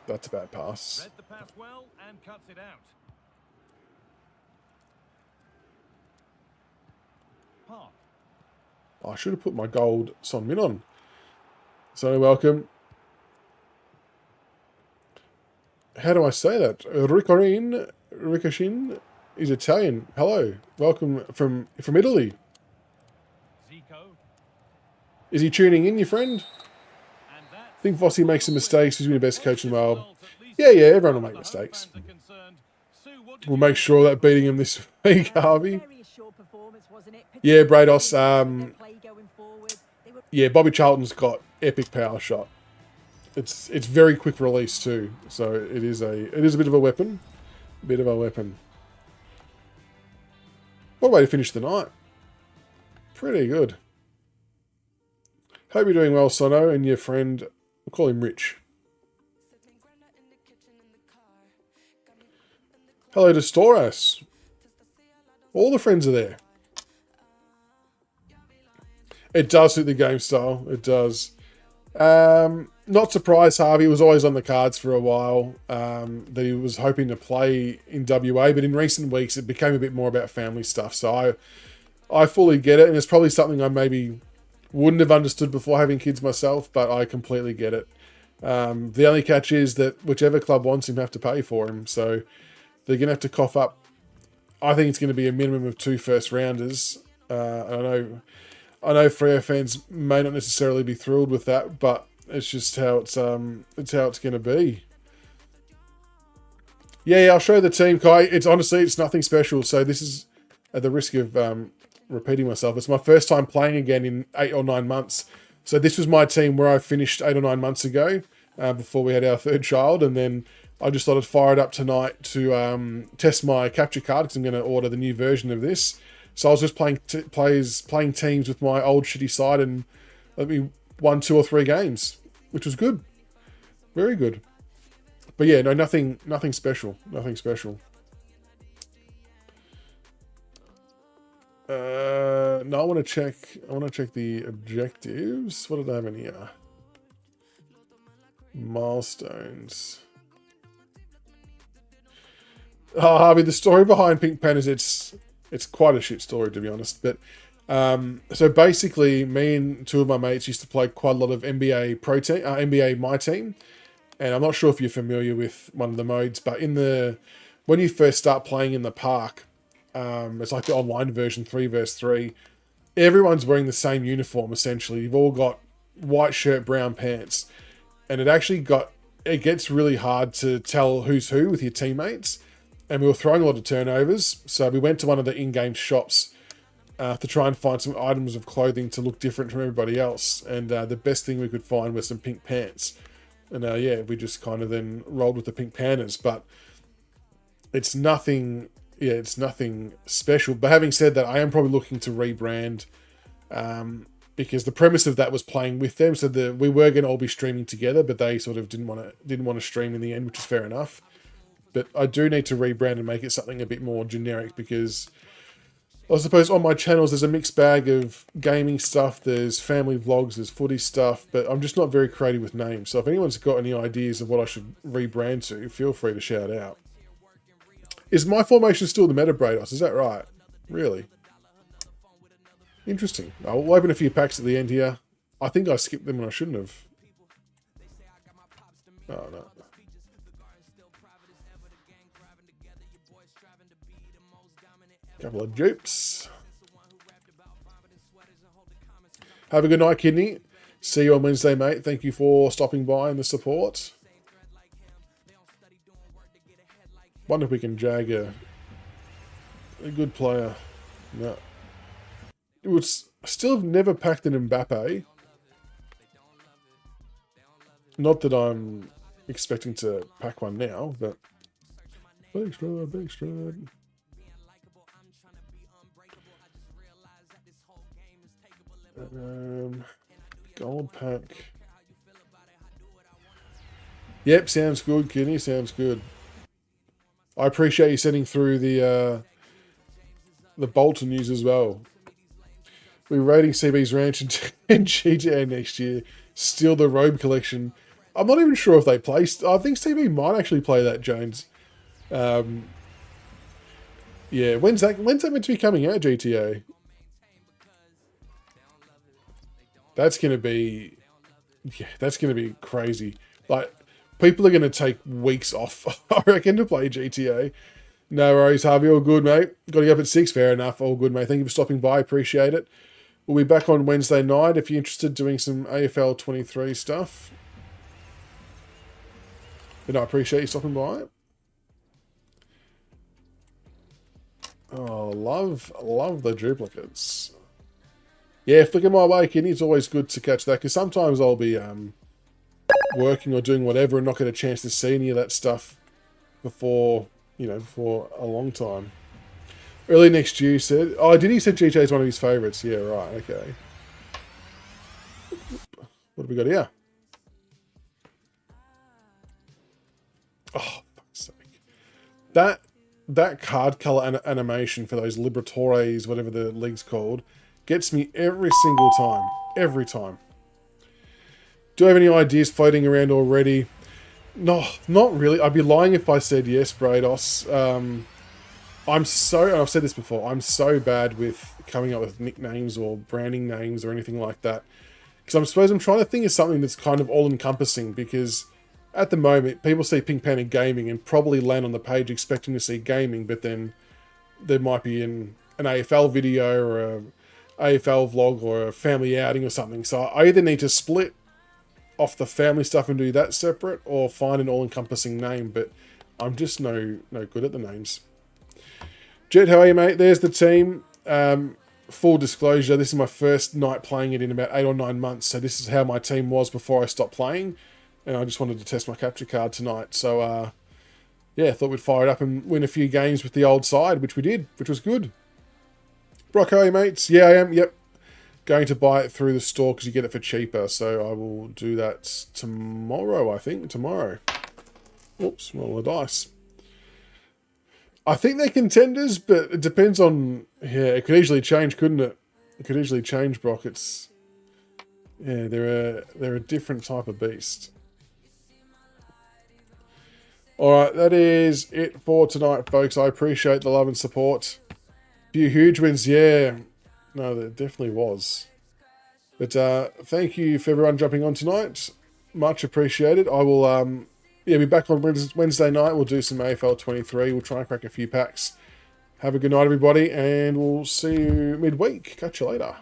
That's a bad pass. Read the pass well and cuts it out. Park. I should have put my gold Son Min on. So welcome. How do I say that? Ricochin is Italian. Hello. Welcome from Italy. Zico. Is he tuning in, your friend? And that's I think Vossi makes some mistakes. He's been the best coach in the world. result, at least Yeah, everyone will make as far as mistakes. fans are concerned. Sue, what did We'll you make make sure that beating him this week, Harvey. Very assured performance, wasn't it? Yeah, Brados. Particularly with their play going forward. They were Yeah, Bobby Charlton's got epic power shot. It's very quick release too, so it is a bit of a weapon. Bit of a weapon. What a way to finish the night. Pretty good. Hope you're doing well, Sono, and your friend. We'll call him Rich. Hello to Storas. All the friends are there. It does suit the game style. It does. Not surprised, Harvey was always on the cards for a while, that he was hoping to play in WA, but in recent weeks it became a bit more about family stuff. So I fully get it, and it's probably something I maybe wouldn't have understood before having kids myself, but I completely get it. The only catch is that whichever club wants him have to pay for him, so they're going to have to cough up. I think it's going to be a minimum of 2 first rounders. I know Freo fans may not necessarily be thrilled with that, but it's just how it's going to be. Yeah, I'll show the team, Kai. It's nothing special. So this is at the risk of repeating myself. It's my first time playing again in 8 or 9 months. So this was my team where I finished 8 or 9 months ago, before we had our third child, and then I just thought I'd fire it up tonight to test my capture card because I'm going to order the new version of this. So I was just playing teams with my old shitty side, and let me won 2 or 3 games, which was good, very good. But yeah, no, nothing special, nothing special. No, I want to check the objectives. What did I have in here? Milestones. Oh, Harvey, the story behind Pink Panthers, it's quite a shit story, to be honest. But so basically, me and 2 of my mates used to play quite a lot of NBA NBA My Team, and I'm not sure if you're familiar with one of the modes, but when you first start playing in the park, it's like the online version 3v3. Everyone's wearing the same uniform essentially. You've all got white shirt, brown pants, and it gets really hard to tell who's who with your teammates. And we were throwing a lot of turnovers, so we went to one of the in-game shops to try and find some items of clothing to look different from everybody else. And the best thing we could find was some pink pants. And yeah, we just kind of then rolled with the Pink Panthers. But it's nothing special. But having said that, I am probably looking to rebrand, because the premise of that was playing with them. So we were going to all be streaming together, but they sort of didn't want to stream in the end, which is fair enough. But I do need to rebrand and make it something a bit more generic, because I suppose on my channels there's a mixed bag of gaming stuff, there's family vlogs, there's footy stuff, but I'm just not very creative with names. So if anyone's got any ideas of what I should rebrand to, feel free to shout out. Is my formation still the meta, Brados? Is that right? Really? Interesting. I'll open a few packs at the end here. I think I skipped them when I shouldn't have. Oh, no. Couple of dupes. Have a good night, Kidney. See you on Wednesday, mate. Thank you for stopping by and the support. Wonder if we can jag a good player. No. It would still have never packed an Mbappe. Not that I'm expecting to pack one now, but big stride. Gold pack. Yep, sounds good, Kenny. Sounds good. I appreciate you sending through the Bolton news as well. We're raiding CB's Ranch and GTA next year. Steal the Robe collection. I'm not even sure if they play. I think CB might actually play that, Jones. Yeah, when's that meant to be coming out, GTA? That's gonna be crazy. Like, people are gonna take weeks off, I reckon, to play GTA. No worries, Harvey. All good, mate. Got to get up at 6. Fair enough. All good, mate. Thank you for stopping by. Appreciate it. We'll be back on Wednesday night if you're interested in doing some AFL 23 stuff. But I appreciate you stopping by. Oh, love the duplicates. Yeah, flicker my way, Kenny. It's always good to catch that, because sometimes I'll be working or doing whatever and not get a chance to see any of that stuff before, for a long time. Early next year, he said. Oh, did he said GTA is one of his favourites? Yeah, right, okay. What have we got here? Oh, fuck's sake. That card colour animation for those Liberatores, whatever the league's called, gets me every single time. Every time. Do I have any ideas floating around already? No, not really. I'd be lying if I said yes, Brados. I've said this before, I'm so bad with coming up with nicknames or branding names or anything like that. Because I'm trying to think of something that's kind of all-encompassing, because at the moment, people see Pink Panther Gaming and probably land on the page expecting to see gaming, but then there might be an AFL video or a AFL vlog or a family outing or something. So I either need to split off the family stuff and do that separate, or find an all-encompassing name, but I'm just no good at the names. Jet, how are you, mate? There's the team. Full disclosure, this is my first night playing it in about 8 or 9 months, so this is how my team was before I stopped playing, and I just wanted to test my capture card tonight. So, yeah, thought we'd fire it up and win a few games with the old side, which we did, which was good. Brock, how are you, mates? Yeah, I am, yep. Going to buy it through the store because you get it for cheaper, so I will do that tomorrow, I think. Tomorrow. Oops, roll the dice. I think they're contenders, but it depends on... Yeah, it could easily change, couldn't it? It could easily change, Brock. It's... Yeah, they're a different type of beast. Alright, that is it for tonight, folks. I appreciate the love and support. A few huge wins, yeah. No, there definitely was. But thank you for everyone jumping on tonight. Much appreciated. I will... Yeah, be back on Wednesday night. We'll do some AFL 23. We'll try and crack a few packs. Have a good night, everybody, and we'll see you midweek. Catch you later.